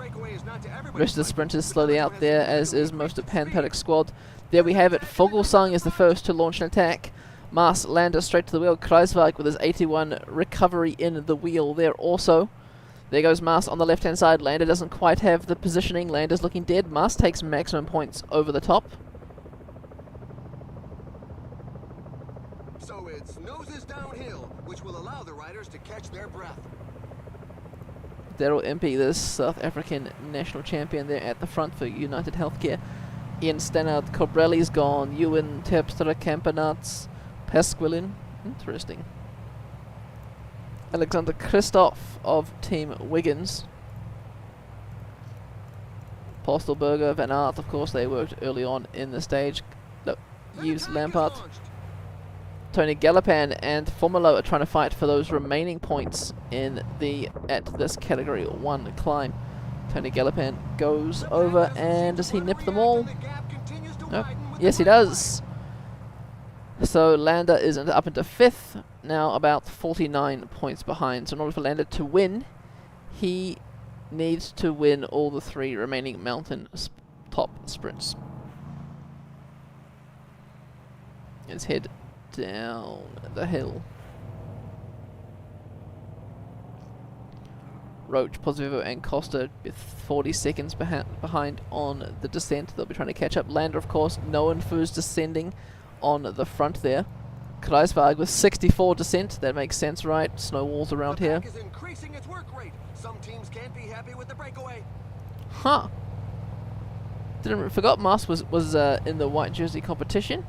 Speaker 2: rest of the sprinters slowly out there, as is most of Pan Paddock's squad. There we have it. Fuglsang is the first to launch an attack. Maas, Lander straight to the wheel. Kreiswag with his 81 recovery in the wheel there also. There goes Maas on the left-hand side. Lander doesn't quite have the positioning. Lander's looking dead. Maas takes maximum points over the top.
Speaker 3: So it's noses downhill, which will allow the riders to catch their breath.
Speaker 2: Daryl Impey, the South African national champion there at the front for United Healthcare. Ian Stannard, Cobrelli's gone. Ewan Terpstra, Campenarts, Pasquilin. Interesting. Alexander Christoph of Team Wiggins. Postelberger, Van Aert, of course, they worked early on in the stage. No, Yves Lampard. Tony Gallopin and Formulo are trying to fight for those remaining points in the at this category 1 climb. Tony Gallopin goes over, and does he nip them all? Nope. Yes, he does. So Lander is up into 5th, now about 49 points behind. So in order for Lander to win, he needs to win all the 3 remaining mountain top sprints. Let's head down the hill. Roach, Pozzovivo and Costa with 40 seconds behind on the descent. They'll be trying to catch up. Lander, of course, Noenfu's descending on the front there. Kreisberg with 64 descent. That makes sense, right? Snow walls around here.
Speaker 3: Is increasing its work rate. Some teams can't be happy with the breakaway.
Speaker 2: Huh. Forgot Maas was in the white jersey competition.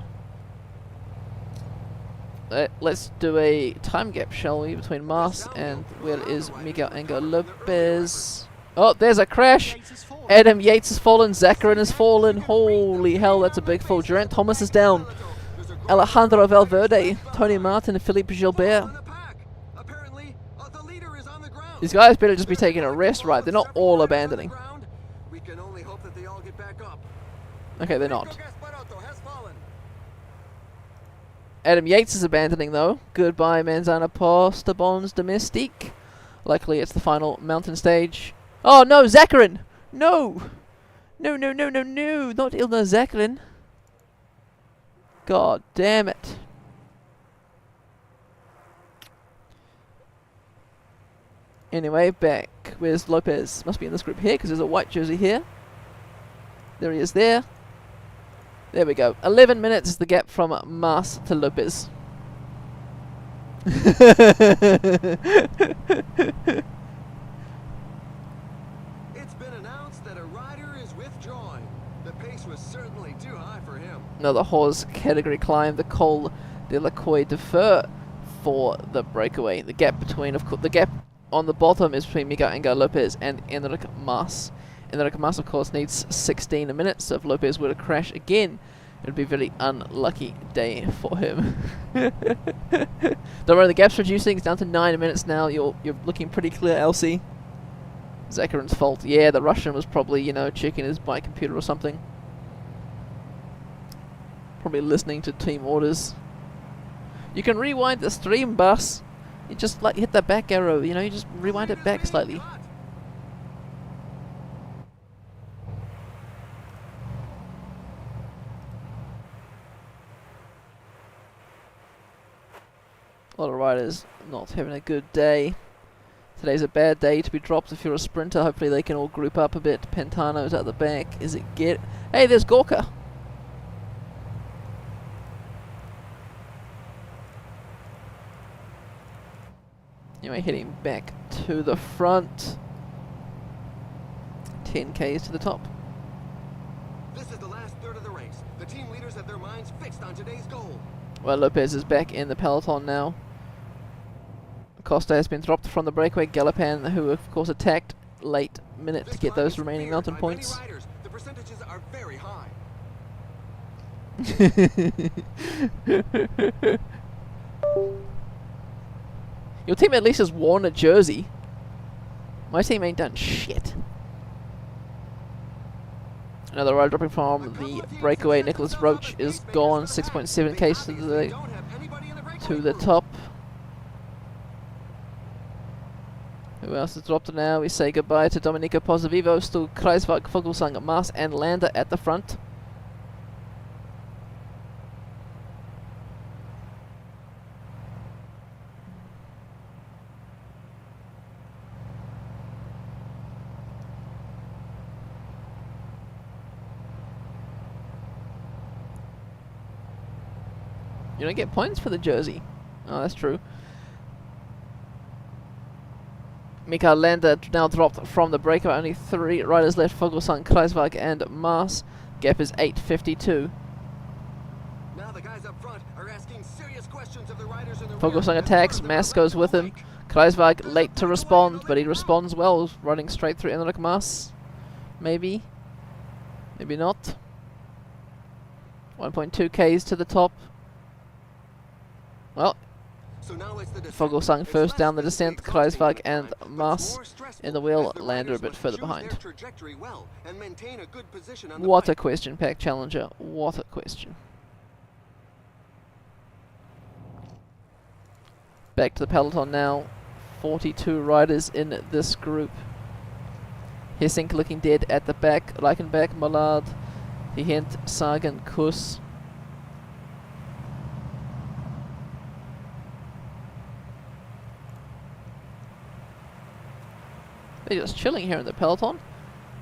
Speaker 2: Let's do a time gap, shall we, between Maas and where is Miguel Angel Lopez. Oh, there's a crash. Adam Yates has fallen. Zakarin has fallen. Holy hell, that's a big fall. Geraint Thomas is down. Alejandro Valverde, Tony Martin, and Philippe Gilbert. These guys better just be taking a rest, right? They're not all abandoning.
Speaker 3: We can only hope that they all get back up.
Speaker 2: Okay, they're not. Adam Yates is abandoning though. Goodbye Manzana Posta Bons Domestique. Luckily it's the final mountain stage. Oh no, Zakarin! No! No, no, no, no, no! Not Ilna Zakarin. God damn it. Anyway, back. Where's Lopez? Must be in this group here because there's a white jersey here. There he is there. There we go. 11 minutes is the gap from Maas to Lopez.
Speaker 3: It's been announced that a rider is withdrawing. The pace was certainly too high for him.
Speaker 2: Another horse category climb, the Col de la Croix de Fer for the breakaway. The gap between, of course, the gap on the bottom is between Miguel Angel Lopez and Enric Mas. Enric Mas, of course, needs 16 minutes, so if Lopez were to crash again, it would be a very unlucky day for him. Don't worry, the gap's reducing. It's down to 9 minutes now. You're looking pretty clear, Elsie. Zakarin's fault. Yeah, the Russian was probably, you know, checking his bike computer or something. Probably listening to team orders. You can rewind the stream, bus. You just like hit the back arrow, you know, you just rewind it back slightly. A lot of riders not having a good day. Today's a bad day to be dropped if you're a sprinter. Hopefully they can all group up a bit. Pantano's at the back. Is it get? Hey, there's Gorka. Anyway, heading back to the front. 10Ks to the top.
Speaker 3: This is the last third of the race. The team leaders have their minds fixed on today's goal.
Speaker 2: Well, Lopez is back in the peloton now. Costa has been dropped from the breakaway. Gallopin, who of course attacked late minute to get those remaining mountain points.
Speaker 3: The percentages are very high.
Speaker 2: Your team at least has worn a jersey. My team ain't done shit. Another rider dropping from the breakaway. Nicholas Roach is gone. 6.7K to the top. Who else has dropped now? We say goodbye to Domenico Pozzovivo. Still Kreisberg, Fogelsang, Maas and Lander at the front. You don't get points for the jersey. Oh, that's true. Mikael Lander now dropped from the breakout. Only 3 riders left. Vogelsang, Kreiswag and Maas. Gap is 8:52.
Speaker 3: Now the guys up front are asking serious questions of the riders in the rear.
Speaker 2: Vogelsang attacks. Maas goes with him. Kreiswag late to respond, but he responds well, running straight through Enric Maas. Maybe. Maybe not. 1.2 Ks to the top. Well,
Speaker 3: So now it's the
Speaker 2: Vogelsang first down the descent, Kreiswag and Maas in the wheel, Lander a bit further behind. What a question, Pack Challenger. What a question. Back to the peloton now. 42 riders in this group. Hessink looking dead at the back. Reichenbach, Mollard, Hient, Sagan, Kuss. They're just chilling here in the peloton.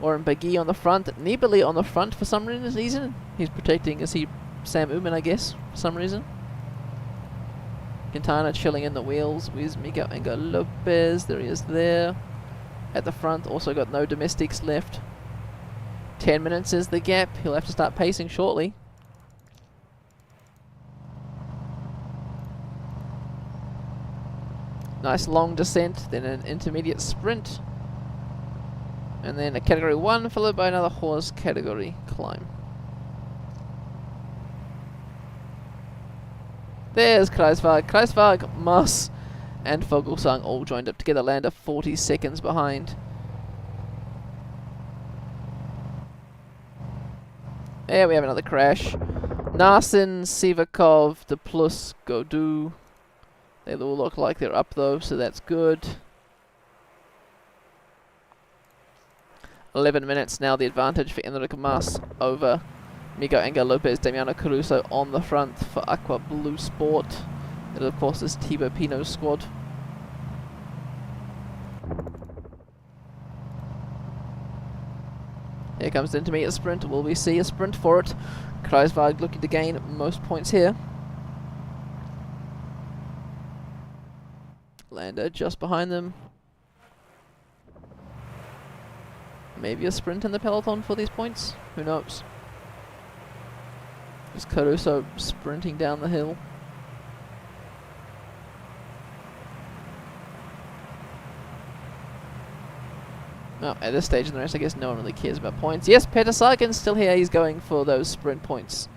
Speaker 2: Warren Bagui on the front, Nibali on the front for some reason. He's protecting, is he Sam Oomen, I guess, for some reason. Quintana chilling in the wheels. Where's Miguel Angel Lopez? There he is there. At the front, also got no domestics left. 10 minutes is the gap. He'll have to start pacing shortly. Nice long descent, then an intermediate sprint. And then a category 1 followed by another horse category climb. There's Kreiswag, Maas and Vogelsang all joined up together. Lander 40 seconds behind. There we have another crash. Narsen, Sivakov, De Plus, Godu. They all look like they're up though, so that's good. 11 minutes now, the advantage for Enric Maas over Miguel Angel Lopez, Damiano Caruso on the front for Aqua Blue Sport. And of course is Thibaut Pinot's squad. Here comes the intermediate sprint. Will we see a sprint for it? Kreiswag looking to gain most points here. Lander just behind them. Maybe a sprint in the peloton for these points? Who knows? Is Caruso sprinting down the hill? No, at this stage in the race, I guess no one really cares about points. Yes, Peter Sagan's still here. He's going for those sprint points.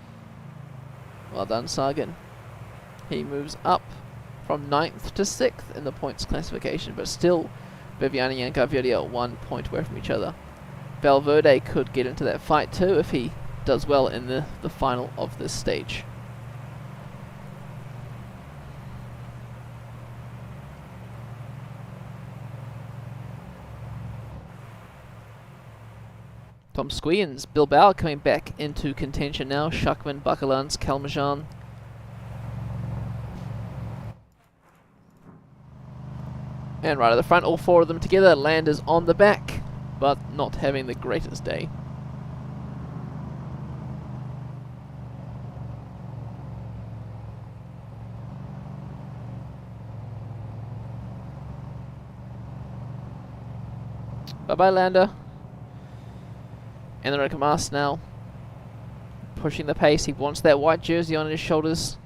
Speaker 2: Well done, Sagan. He moves up from 9th to 6th in the points classification, but still Viviani and Gaviria 1 point away from each other. Valverde could get into that fight too if he does well in the final of this stage. Tom Squeens, Bilbao coming back into contention now. Schachmann, Bakelans, Kalmajan. And right at the front, all 4 of them together. Landers on the back, but not having the greatest day. Bye-bye, Lander. And Enric Maas now pushing the pace. He wants that white jersey on his shoulders.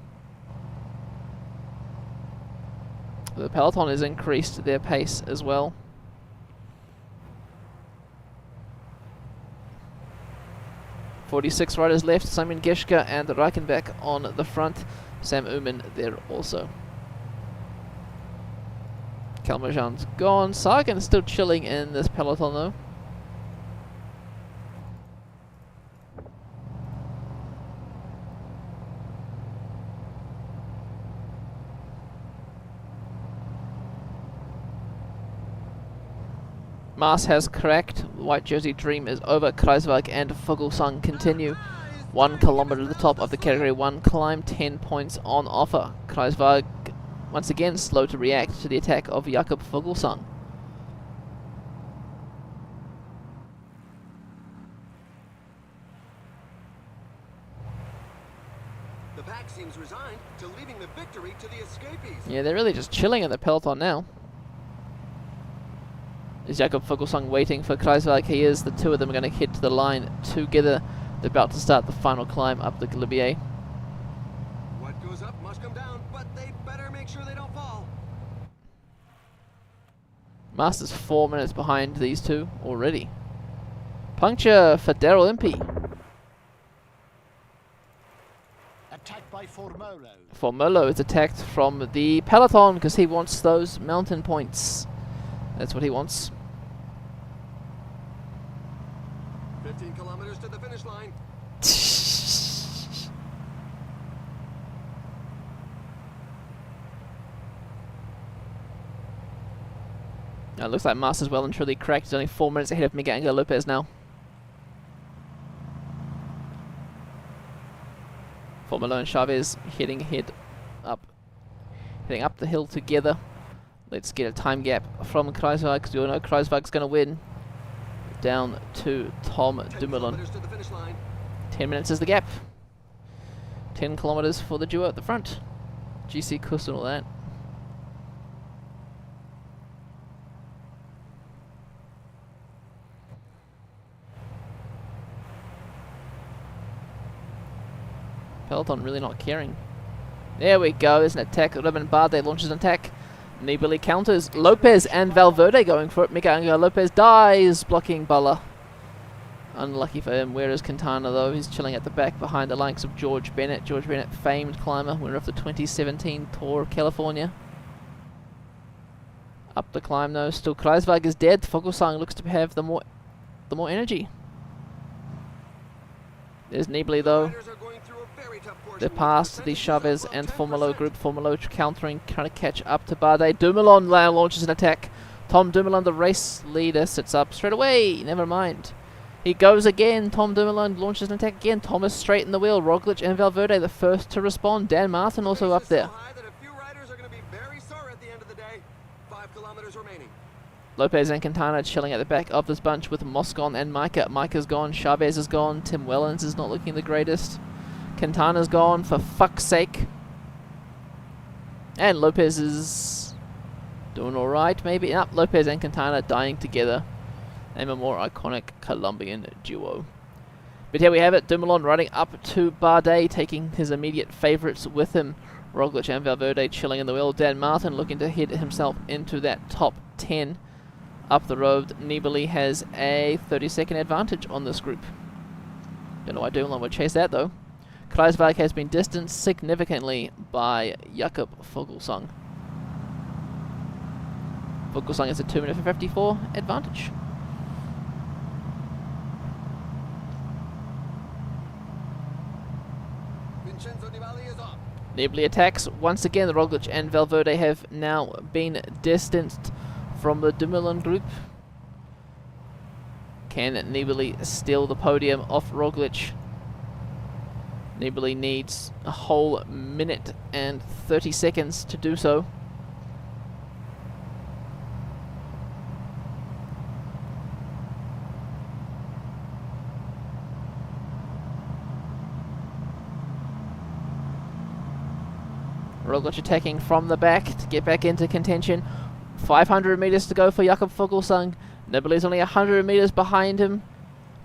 Speaker 2: The peloton has increased their pace as well. .46 riders left. Simon Geschke and Reichenbach on the front. Sam Oomen there also. Kalmajan's gone. Sagan still chilling in this peloton though. Maas has cracked. The white jersey dream is over. Kreiswag and Vogelsang continue. 1 kilometer to the top of the category 1 climb. 10 points on offer. Kreiswag once again slow to react to the attack of Jakob Vogelsang.
Speaker 3: pack seems resigned to leaving the victory to the escapees.
Speaker 2: Yeah, they're really just chilling in the peloton now. Is Jakob Fuglsang waiting for Kreisberg? He is. The two of them are going to head to the line together. They're about to start the final climb up the Galibier.
Speaker 3: What goes up must come down, but they better make sure they don't fall.
Speaker 2: Masters 4 minutes behind these two already. Puncture for Daryl Impey.
Speaker 4: Attacked by Formolo.
Speaker 2: Formolo is attacked from the peloton because he wants those mountain points. That's what he wants.
Speaker 3: 15 kilometers to the finish line.
Speaker 2: Now it looks like Masters well and truly cracked. He's only 4 minutes ahead of Miguel Angel Lopez now. Formolo and Chavez heading up the hill together. Let's get a time gap from Kreisberg because we all know Kreisberg's going to win. Down to Tom
Speaker 3: 10
Speaker 2: Dumoulin.
Speaker 3: kilometers to the finish line.
Speaker 2: 10 minutes is the gap. 10 kilometers for the duo at the front. GC Kuss and all that. Peloton really not caring. There we go. There's an attack. Ruben Bardet launches an attack. Nibali counters. Lopez and Valverde going for it. Miguel Angel Lopez dies, blocking Bala. Unlucky for him. Where is Quintana though? He's chilling at the back behind the likes of George Bennett. George Bennett, famed climber, winner of the 2017 Tour of California. Up the climb though. Still Kreisberg is dead. Fuglsang looks to have the more energy. There's Nibali though.
Speaker 3: Riders are going through a very tough portion
Speaker 2: They're
Speaker 3: with
Speaker 2: past the
Speaker 3: percentages
Speaker 2: Chavez
Speaker 3: above
Speaker 2: and
Speaker 3: 10%.
Speaker 2: Formolo group. Formolo countering, trying to catch up to Bardet. Dumoulin now launches an attack. Tom Dumoulin, the race leader, sits up straight away. Never mind. He goes again. Tom Dumoulin launches an attack again. Thomas straight in the wheel. Roglic and Valverde the first to respond. Dan Martin also up there.
Speaker 3: So high that a few riders are going to be very sore at the end of the day. 5 kilometers remaining.
Speaker 2: Lopez and Quintana chilling at the back of this bunch with Moscon and Micah. Micah's gone. Chavez is gone. Tim Wellens is not looking the greatest. Quintana's gone, for fuck's sake. And Lopez is doing alright, maybe. Nope, Lopez and Quintana dying together. And a more iconic Colombian duo. But here we have it. Dumoulin riding up to Bardet, taking his immediate favourites with him. Roglic and Valverde chilling in the wheel. Dan Martin looking to head himself into that top 10. Up the road, Nibali has a 30-second advantage on this group. Don't know why Dumoulin would chase that though. Kreisberg has been distanced significantly by Jakob Fuglsang. Fuglsang has a 2 minute 54 advantage.
Speaker 3: Vincenzo Nibali is off.
Speaker 2: Nibali attacks. Once again, the Roglic and Valverde have now been distanced from the Dumoulin group. Can Nibali steal the podium off Roglic? Nibali needs a whole minute and 30 seconds to do so. Roglic attacking from the back to get back into contention. 500 meters to go for Jakob Fuglsang. Nibali's only 100 meters behind him.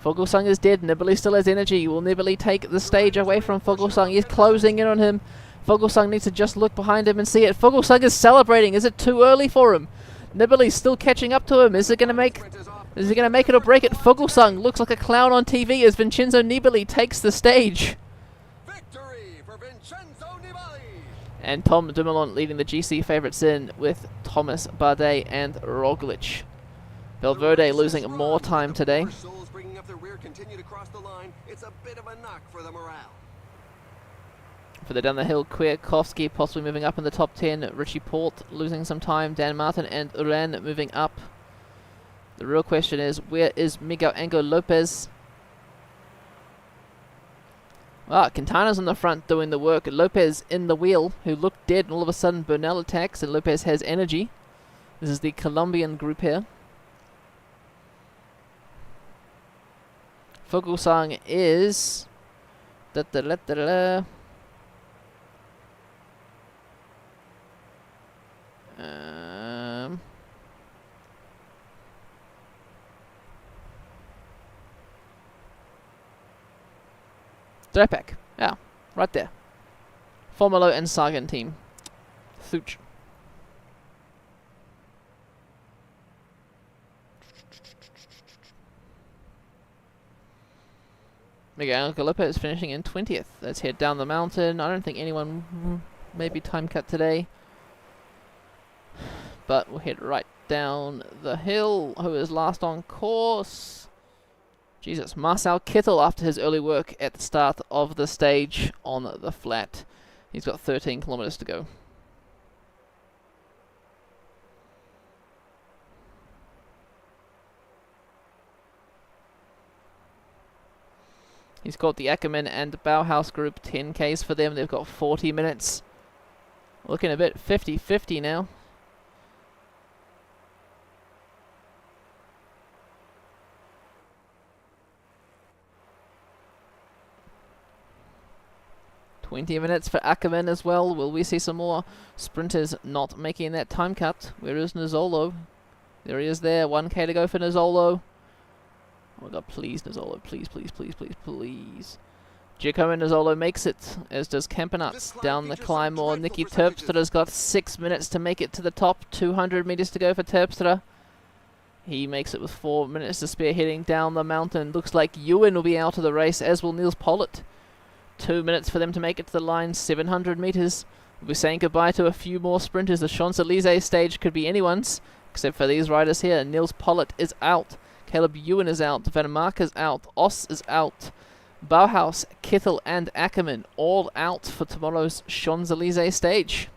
Speaker 2: Fuglsang is dead. Nibali still has energy. Will Nibali take the stage away from Fuglsang? He's closing in on him. Fuglsang needs to just look behind him and see it. Fuglsang is celebrating. Is it too early for him? Nibali's still catching up to him. Is he going to make it or break it? Fuglsang looks like a clown on TV as Vincenzo Nibali takes the stage.
Speaker 3: Victory for Vincenzo Nibali.
Speaker 2: And Tom Dumoulin leading the GC favourites in with Thomas Bardet and Roglic. Valverde losing more time today.
Speaker 3: Souls bringing up the rear continue to cross the line. It's a bit of a knock for the morale.
Speaker 2: Further down the hill, Kwiatkowski possibly moving up in the top 10. Richie Port losing some time. Dan Martin and Uran moving up. The real question is, where is Miguel Angel Lopez? Ah, Quintana's on the front doing the work. Lopez in the wheel, who looked dead, and all of a sudden Bernal attacks and Lopez has energy. This is the Colombian group here. Fuglsang is Drepak. Yeah, right there. Formolo and Sagan team. Thuch. Miguel Gallipa is finishing in 20th. Let's head down the mountain. I don't think anyone maybe time cut today. But we'll head right down the hill. Who is last on course? Jesus, Marcel Kittel after his early work at the start of the stage on the flat. He's got 13 kilometers to go. He's got the Ackermann and Bauhaus group 10Ks for them. They've got 40 minutes. Looking a bit 50-50 now. $20 minutes for Ackermann as well. Will we see some more sprinters not making that time cut? Where is Nizzolo? There he is there. 1K to go for Nizzolo. Oh my god, please, Nizzolo. Please, please, please, please, please. Giacomo Nizzolo makes it, as does Campanats. Down the climb more. Nicky Terpstra's got 6 minutes to make it to the top. 200 meters to go for Terpstra. He makes it with 4 minutes to spare, heading down the mountain. Looks like Ewan will be out of the race, as will Niels Pollitt. 2 minutes for them to make it to the line. 700 meters. We'll be saying goodbye to a few more sprinters. The Champs-Élysées stage could be anyone's, except for these riders here. Niels Pollitt is out. Caleb Ewan is out. Van Mark is out. Oss is out. Bauhaus, Kittel and Ackermann all out for tomorrow's Champs-Élysées stage.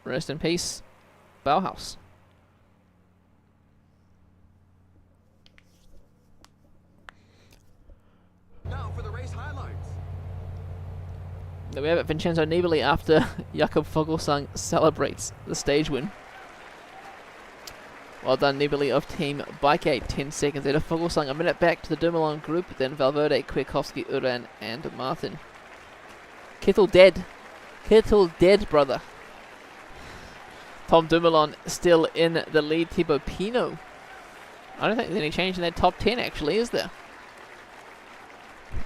Speaker 2: Rest in peace, Bauhaus.
Speaker 3: Now for the race highlights.
Speaker 2: There we have it, Vincenzo Nibali after Jakob Fogelsang celebrates the stage win. Well done, Nibali of Team Bike 8, 10 seconds ahead of Fogelsang. A minute back to the Dumoulin group, then Valverde, Kwiatkowski, Uran and Martin. Kittel dead. Kittel dead, brother. Tom Dumoulin still in the lead. Thibaut Pinot. I don't think there's any change in that top 10 actually, is there?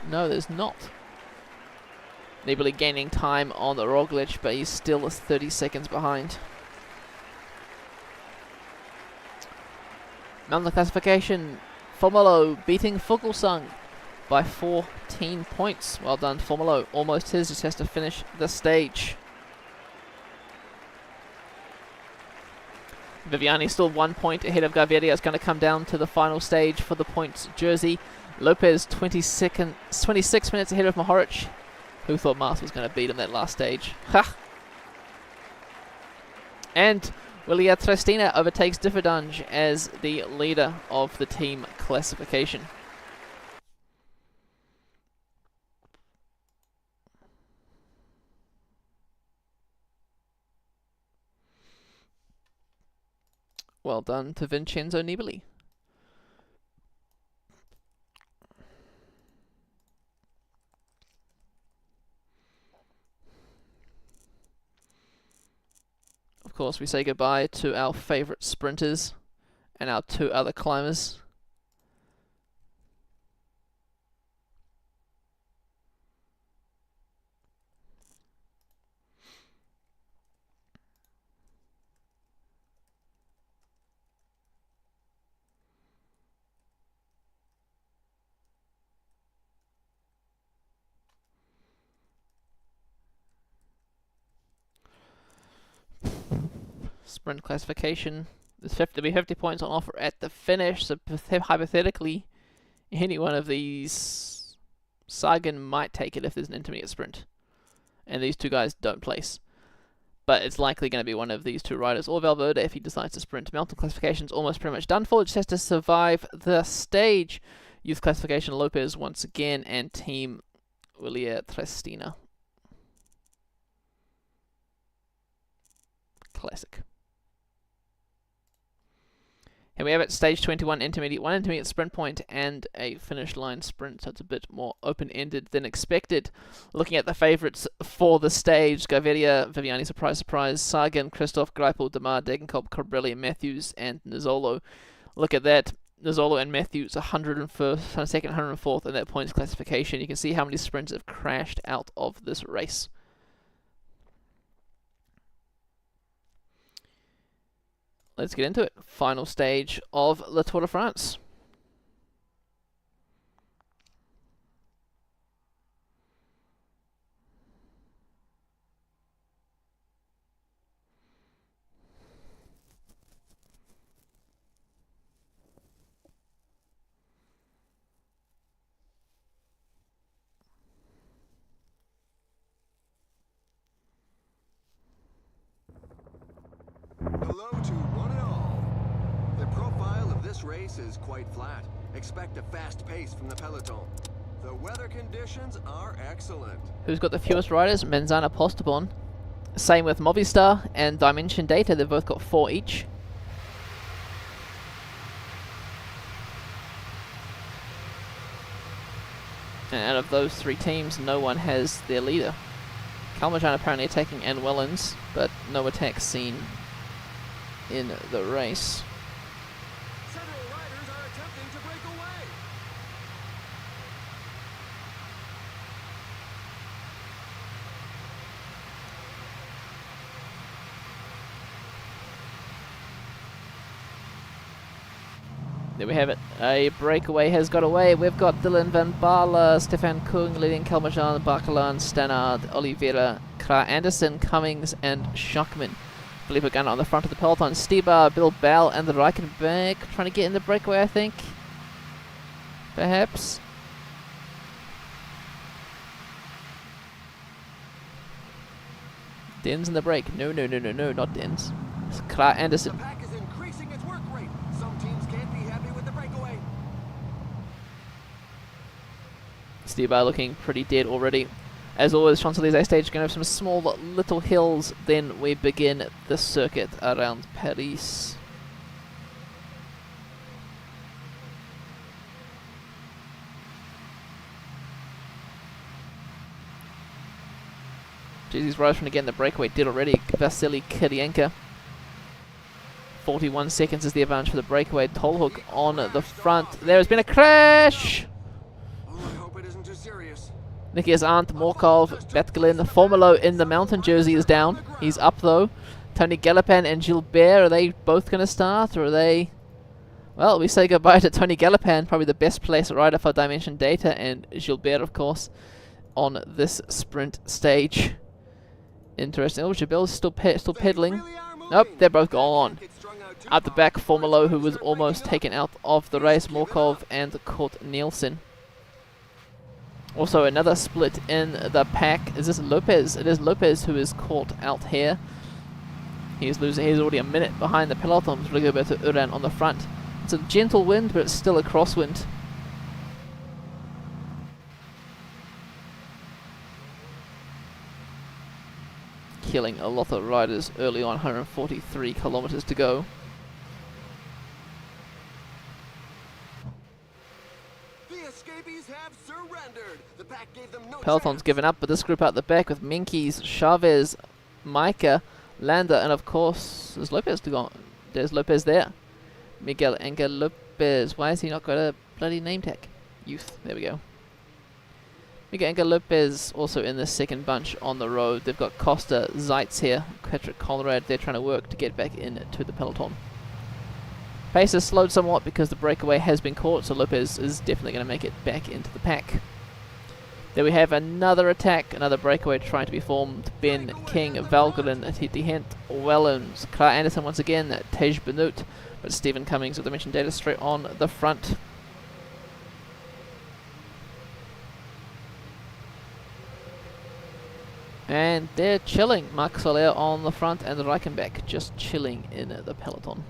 Speaker 2: No, there's not. Nibali gaining time on the Roglic, but he's still 30 seconds behind. Mountain classification, Formolo beating Fogelsang by 14 points. Well done, Formolo. Almost his, just has to finish the stage. Viviani still 1 point ahead of Gaviria. Is going to come down to the final stage for the points jersey. Lopez 26 minutes ahead of Mohoric. Who thought Mars was going to beat him that last stage? Ha! And Willia Trestina overtakes Differdange as the leader of the team classification. Well done to Vincenzo Nibali. Of course, we say goodbye to our favourite sprinters and our 2 other climbers. Sprint classification. There'll be 50 points on offer at the finish, so hypothetically, any one of these, Sagan might take it if there's an intermediate sprint. And these 2 guys don't place. But it's likely going to be one of these 2 riders, or Valverde if he decides to sprint. Mountain classification's almost pretty much done for, just has to survive the stage. Youth classification, Lopez once again, and team Willia Trestina. Classic. Here we have it, stage 21, intermediate, 1 intermediate sprint point and a finish line sprint, so it's a bit more open-ended than expected. Looking at the favourites for the stage, Gaviria, Viviani, surprise, surprise, Sagan, Christoph, Greipel, Demar, Degenkolb, Corbelli, Matthews and Nizzolo. Look at that, Nizzolo and Matthews 101st, 102nd, 104th in that points classification. You can see how many sprints have crashed out of this race. Let's get into it. Final stage of the Tour de France.
Speaker 3: Hello to one and all. The profile of this race is quite flat. Expect a fast pace from the peloton. The weather conditions are excellent.
Speaker 2: Who's got the fewest riders? Menzana, Postobon. Same with Movistar and Dimension Data. They've both got 4 each. And out of those 3 teams, no one has their leader. Kalmajan apparently attacking Ann Wellens, but no attacks seen in the race.
Speaker 3: Several riders are attempting to break away.
Speaker 2: There we have it. A breakaway has got away. We've got Dylan van Baarle, Stefan Kung, leading Kalmajan, Barkelan, Stannard, Oliveira, Kra Anderson, Cummings, and Schachmann. Filippo Ganna on the front of the peloton. Stibar, Bill Bell, and the Reichenberg trying to get in the breakaway, I think. Perhaps. Dens in the break. No, not Dens. It's Kra
Speaker 3: The
Speaker 2: Anderson.
Speaker 3: pack is increasing its work rate. Some teams can't be happy with the breakaway.
Speaker 2: Stibar looking pretty dead already. As always, Champs-Élysées stage going to have some small little hills, then we begin the circuit around Paris. Jeez, these riders trying to get in the breakaway did already. Vasily Kirienka. 41 seconds is the advantage for the breakaway. Tolhoek on the front. There has been a crash!
Speaker 3: Oh, I hope it isn't too serious.
Speaker 2: Nikias Arndt, Morkov, Betgelin, Formolo in the mountain jersey is down. He's up though. Tony Gallopin and Gilbert, are they both going to start or are they... Well, we say goodbye to Tony Gallopin, probably the best placed rider for Dimension Data, and Gilbert of course on this sprint stage. Interesting. Oh, Gilbert's still pedaling. Nope, they're both gone. At the back, Formolo, who was almost taken out of the race, Morkov and Kurt Nielsen. Also another split in the pack. Is this Lopez? It is Lopez who is caught out here. He's losing. He's already a minute behind the peloton. It's Rigoberto Urán on the front. It's a gentle wind, but it's still a crosswind. Killing a lot of riders early on. 143 kilometers to go. Peloton's given up, but this group out the back with Menkes, Chavez, Micah, Landa, and of course, there's Lopez to go. There's Lopez there. Miguel Angel Lopez. Why has he not got a bloody name tag? Youth. There we go. Miguel Angel Lopez also in the second bunch on the road. They've got Costa, Zeitz here, Patrick Conrad. They're trying to work to get back into the peloton. Pace has slowed somewhat because the breakaway has been caught, so Lopez is definitely going to make it back into the pack. There we have another attack, another breakaway trying to be formed. Ben King, Valgren, Dihent, Wellens, Kra Anderson once again, Tej Benut, but Stephen Cummings with Dimension Data straight on the front. And they're chilling. Marc Soler on the front and Reichenbach just chilling in the peloton.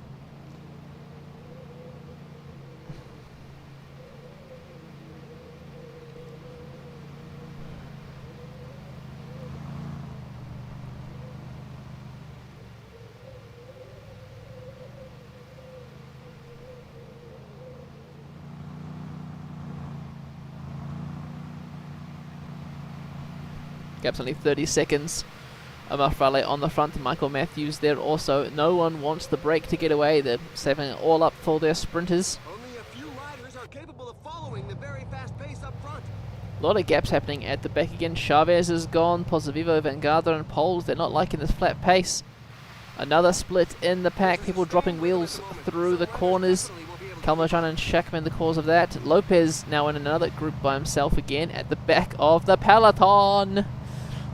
Speaker 2: Gap's only 30 seconds. Omar Frale on the front, Michael Matthews there also. No one wants the break to get away. They're saving it all up for their sprinters.
Speaker 3: Only a few riders are capable of following the very fast pace up front.
Speaker 2: A lot of gaps happening at the back again. Chavez is gone. Posivivo, Van Gardner and Poles. They're not liking this flat pace. Another split in the pack. People dropping wheels through the corners. Kalmajan and Shackman the cause of that. Lopez now in another group by himself again at the back of the peloton.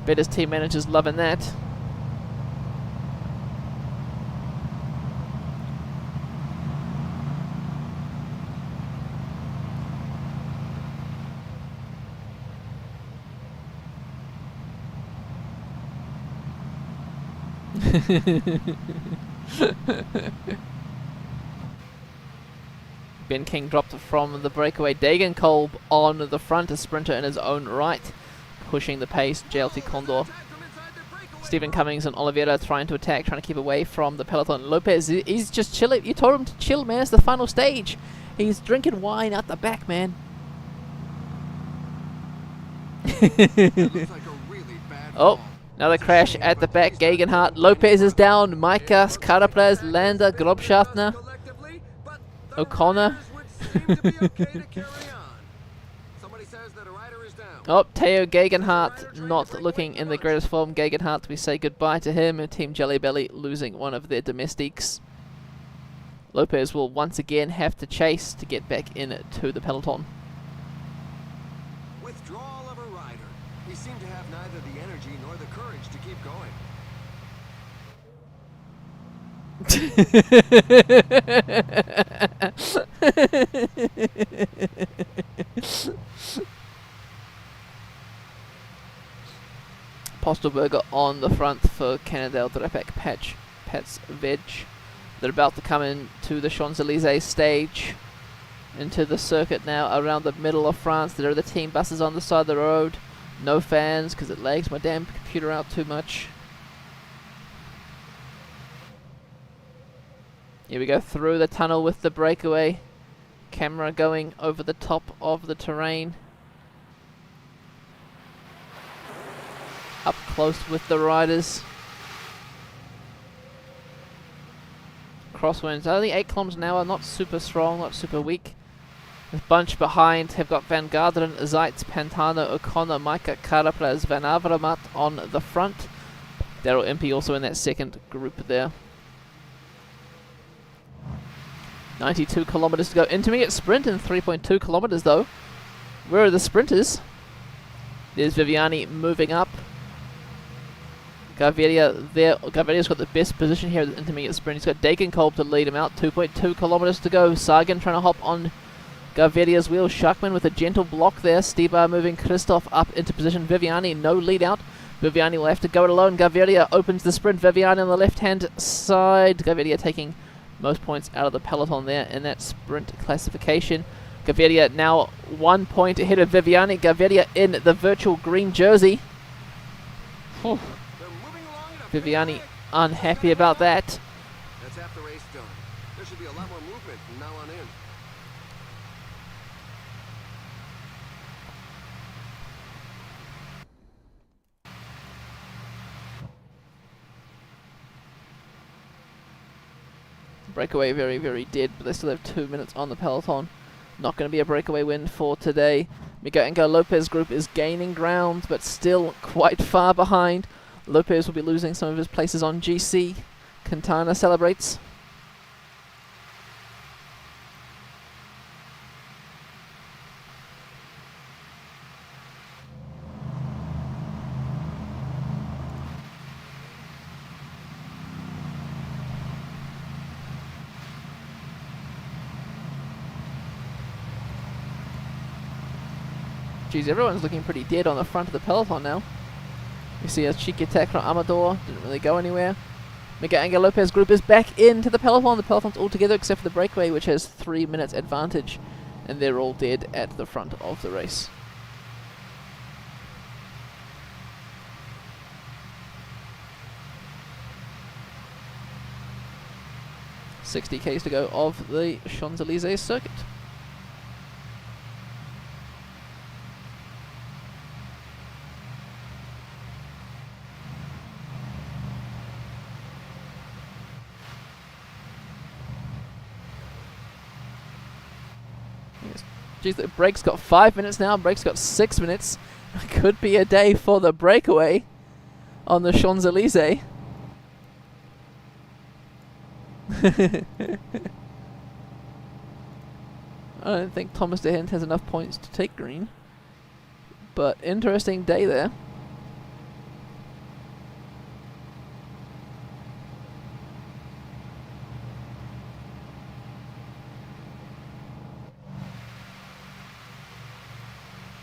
Speaker 2: Bet his team manager's loving that. Ben King dropped from the breakaway. Degenkolb on the front, a sprinter in his own right, pushing the pace. JLT Condor, Stephen Cummings and Oliveira trying to attack, trying to keep away from the peloton. Lopez, he's just chilling. You told him to chill, man. It's the final stage. He's drinking wine out the back, man. Oh, another crash at the back. Gegenhardt. Lopez is down. Micah, Carapaz, Landa, Grobschaftner, O'Connor. Oh, Teo Gegenhardt not looking in the greatest form. Gegenhardt, we say goodbye to him, and Team Jelly Belly losing one of their domestics. Lopez will once again have to chase to get back into the peloton.
Speaker 3: Withdrawal of a rider. He seemed to have neither the energy nor the courage to keep going.
Speaker 2: Postelberger on the front for Canadel, Drapak, Pats, Veg. They're about to come into the Champs-Élysées stage, into the circuit now around the middle of France. There are the team buses on the side of the road. No fans because it lags my damn computer out too much. Here we go through the tunnel with the breakaway. Camera going over the top of the terrain. Up close with the riders. Crosswinds, only 8 kilometers an hour, not super strong, not super weak. The bunch behind have got Van Garderen, Zeitz, Pantano, O'Connor, Micah, Carapaz, Van Avermaet on the front. Daryl Impey also in that second group there. 92 kilometers to go. Intermediate sprint in 3.2 kilometers though. Where are the sprinters? There's Viviani moving up. Gaviria there. Gaviria's got the best position here at the intermediate sprint. He's got Degenkolb to lead him out. 2.2 kilometers to go. Sagan trying to hop on Gaviria's wheel. Schuckman with a gentle block there. Stibar moving Christoph up into position. Viviani no lead out. Viviani will have to go it alone. Gaviria opens the sprint. Viviani on the left hand side. Gaviria taking most points out of the peloton there in that sprint classification. Gaviria now 1 point ahead of Viviani. Gaviria in the virtual green jersey. Whew. Viviani unhappy about that.
Speaker 3: That's half the race done. There should be a lot more movement from now on in.
Speaker 2: Breakaway very, very dead, but they still have 2 minutes on the peloton. Not going to be a breakaway win for today. Miguel Angel Lopez group is gaining ground, but still quite far behind. Lopez will be losing some of his places on GC. Quintana celebrates. Geez, everyone's looking pretty dead on the front of the peloton now. You see a cheeky attack from Amador, didn't really go anywhere. Miguel Angel Lopez group is back into the peloton. The peloton's all together except for the breakaway, which has 3 minutes advantage, and they're all dead at the front of the race. $60Ks to go of the Champs-Élysées circuit. Jeez, the break's got 5 minutes now. Break's got 6 minutes. Could be a day for the breakaway on the Champs-Elysees. I don't think Thomas de Hint has enough points to take green. But interesting day there.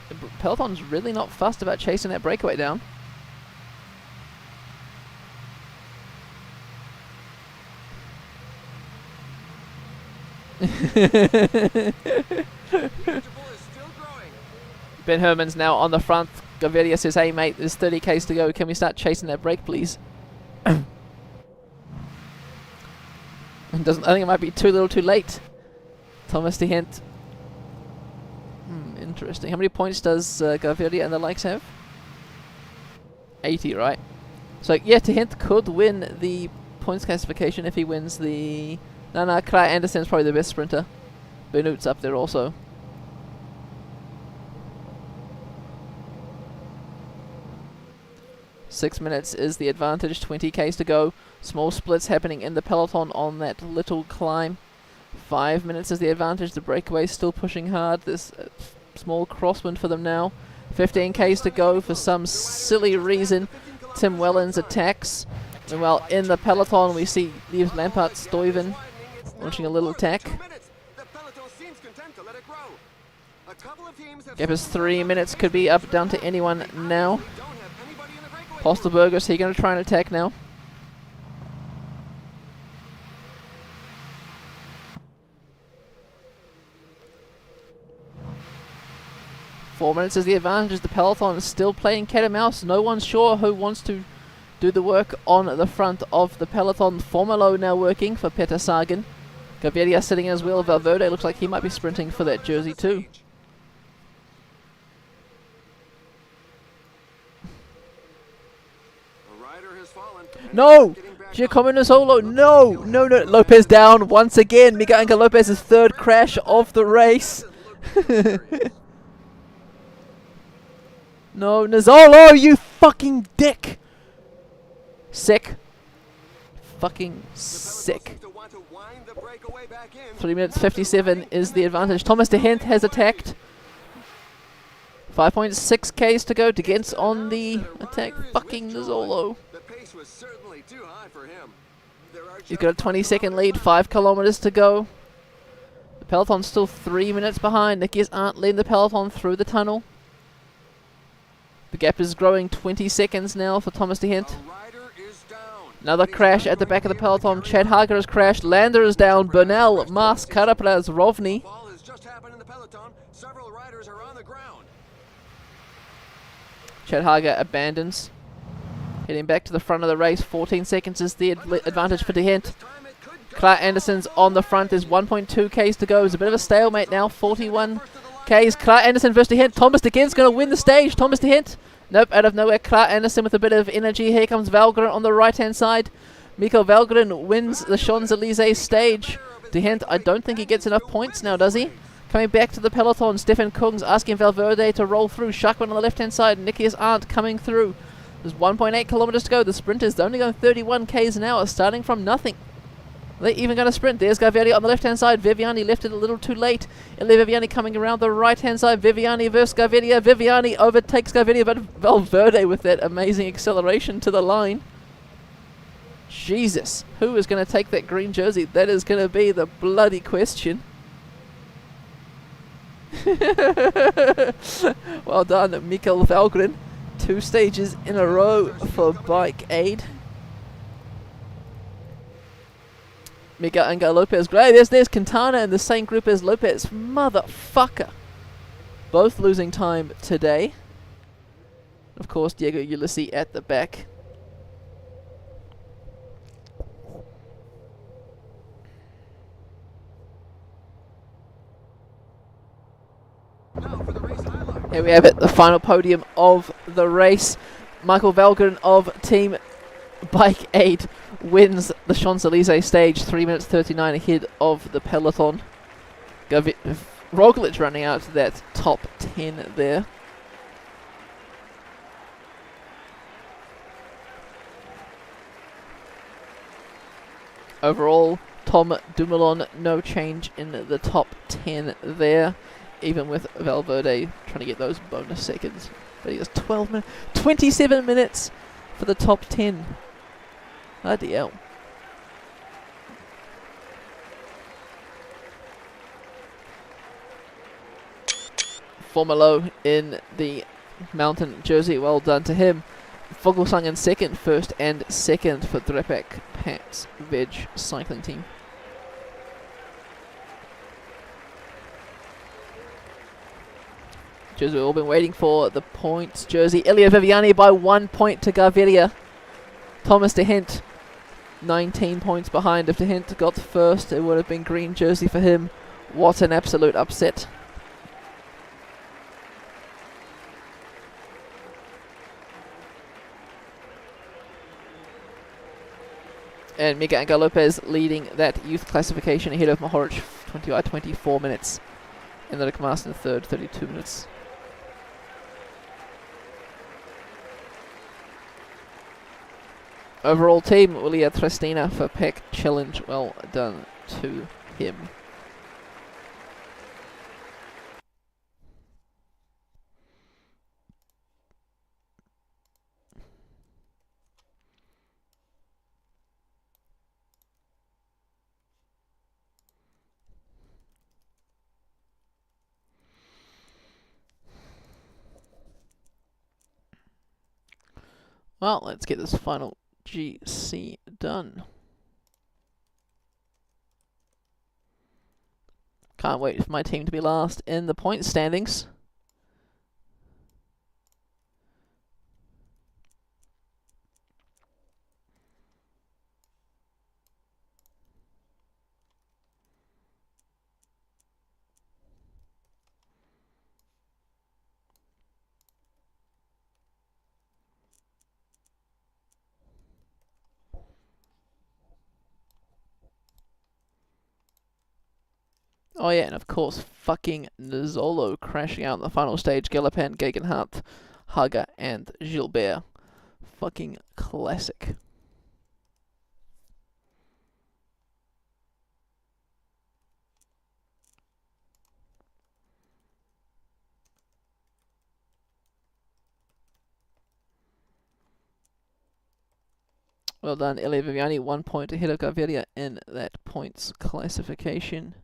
Speaker 2: The Peloton's really not fussed about chasing that breakaway down. Ben Herman's now on the front. Gaviria says, hey mate, there's 30 k's to go. Can we start chasing that break, please? I think it might be too little too late. Thomas de Hint. Interesting. How many points does Gaviria and the likes have? 80, right? So yeah, de Hint could win the points classification if he wins the... No, Clark Anderson's probably the best sprinter. Benoot's up there also. Six minutes is the advantage, 20 k's to go. Small splits happening in the peloton on that little climb. 5 minutes is the advantage, the breakaway still pushing hard. There's a small crosswind for them now. 15 k's to go. For some silly reason, Tim Wellens attacks. Meanwhile, in the peloton we see Lievs Lampard Stuyven launching a little attack. Gap is 3 minutes, could be up down to anyone now. Postelberger, is he going to try and attack now? Four minutes is the advantage. The peloton is still playing cat and mouse. No one's sure who wants to do the work on the front of the peloton. Formalo now working for Peter Sagan. Gaviria sitting in his wheel. Valverde looks like he might be sprinting for that jersey too. No! Giacomo Nizzolo, no! No! Lopez down once again. Miguel Angel Lopez's third crash of the race. No, Nizzolo, you fucking dick! Sick. Fucking sick. 3 minutes 57 is the advantage. Thomas de Hint has attacked. 5.6 k's to go. De Gent's on the attack. Fucking Nizzolo. He's got a 20-second lead. 5 kilometers to go. The peloton's still 3 minutes behind. Nickies aren't leading the peloton through the tunnel. The gap is growing. 20 seconds now for Thomas de Hint. Another crash at the back of the peloton. Chad Hager has crashed. Lander is down. Bernal, Mas, Carapaz, Rovni. Chad Hager abandons. Heading back to the front of the race. 14 seconds is the advantage for de Hint. Clark Anderson's on the front. There's 1.2 k's to go. It's a bit of a stalemate now. 41 k's. Clark Anderson versus de Hint. Thomas de Gent's going to win the stage. Thomas de Hint. Nope, out of nowhere. Clark Anderson with a bit of energy. Here comes Valgren on the right-hand side. Mikael Valgren wins the Champs-Elysees stage. De Hint, I don't think he gets enough points now, does he? Coming back to the peloton, Stefan Kungs asking Valverde to roll through. Schachmann on the left-hand side. Nickias Arndt coming through. There's 1.8 kilometers to go. The sprinters only going 31 k's an hour, starting from nothing. They're even going to sprint. There's Gaviria on the left-hand side. Viviani left it a little too late. Elie Viviani coming around the right-hand side. Viviani versus Gaviria. Viviani overtakes Gaviria, but Valverde with that amazing acceleration to the line. Jesus. Who is going to take that green jersey? That is going to be the bloody question. Well done, Mikael Valgren. 2 stages in a row for Bike Aid. Miguel Angel Lopez. Great, there's Quintana in the same group as Lopez. Motherfucker. Both losing time today. Of course, Diego Ulissi at the back. Here we have it, the final podium of the race. Michael Valgren of Team Bike Aid wins the Champs-Elysees stage, 3 minutes 39 ahead of the peloton. Roglic running out to that top 10 there. Overall, Tom Dumoulin, no change in the top 10 there, even with Valverde trying to get those bonus seconds. But he has 27 minutes for the top 10. Bloody hell. Formalo in the mountain jersey, well done to him. Fogelsang in second, first and second for Drepak Pats Veg cycling team. Jersey, we've all been waiting for the points. Jersey, Ilya Viviani by 1 point to Gaviria. Thomas de Hint, 19 points behind. If de Hint got first, it would have been green jersey for him. What an absolute upset. And Miguel Angel Lopez leading that youth classification ahead of Mohoric 24 minutes. And Rick Marston third, 32 minutes. Overall team, Willia Trestina for Peck Challenge. Well done to him. Well, let's get this final GC done. Can't wait for my team to be last in the point standings. Oh yeah, and of course, fucking Nizzolo crashing out in the final stage. Galopan, Gegenhardt, Haga, and Gilbert. Fucking classic. Well done, Elia Viviani, 1 point ahead of Gaviria in that points classification.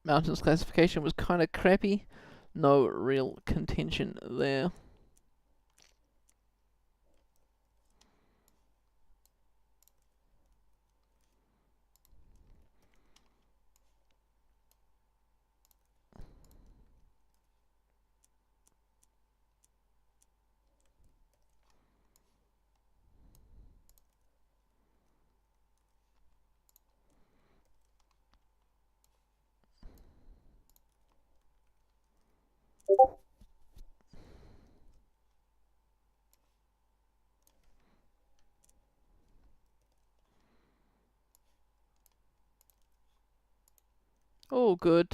Speaker 2: Mountains classification was kind of crappy. No real contention there. Oh, good.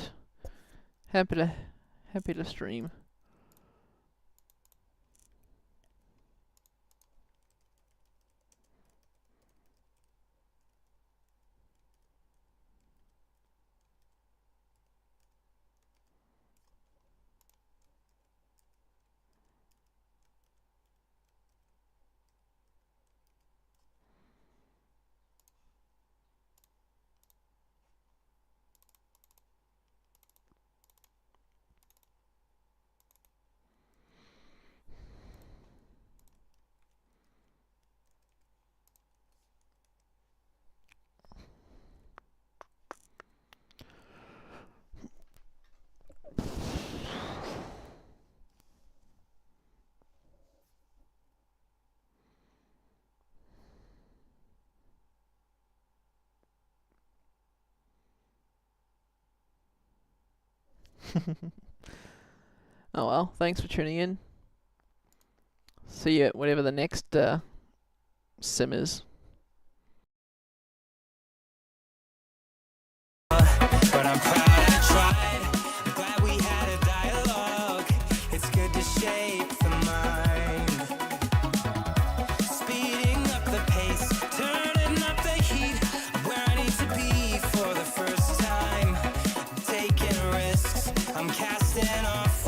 Speaker 2: Happy to stream. Oh well, thanks for tuning in. See you whatever the next sim is.
Speaker 1: But I'm proud I tried. I'm glad we had a dialogue. It's good to shape the mind. Speeding up the pace, turning up the heat. Where I need to be for the first time. Taking risks, I'm casting off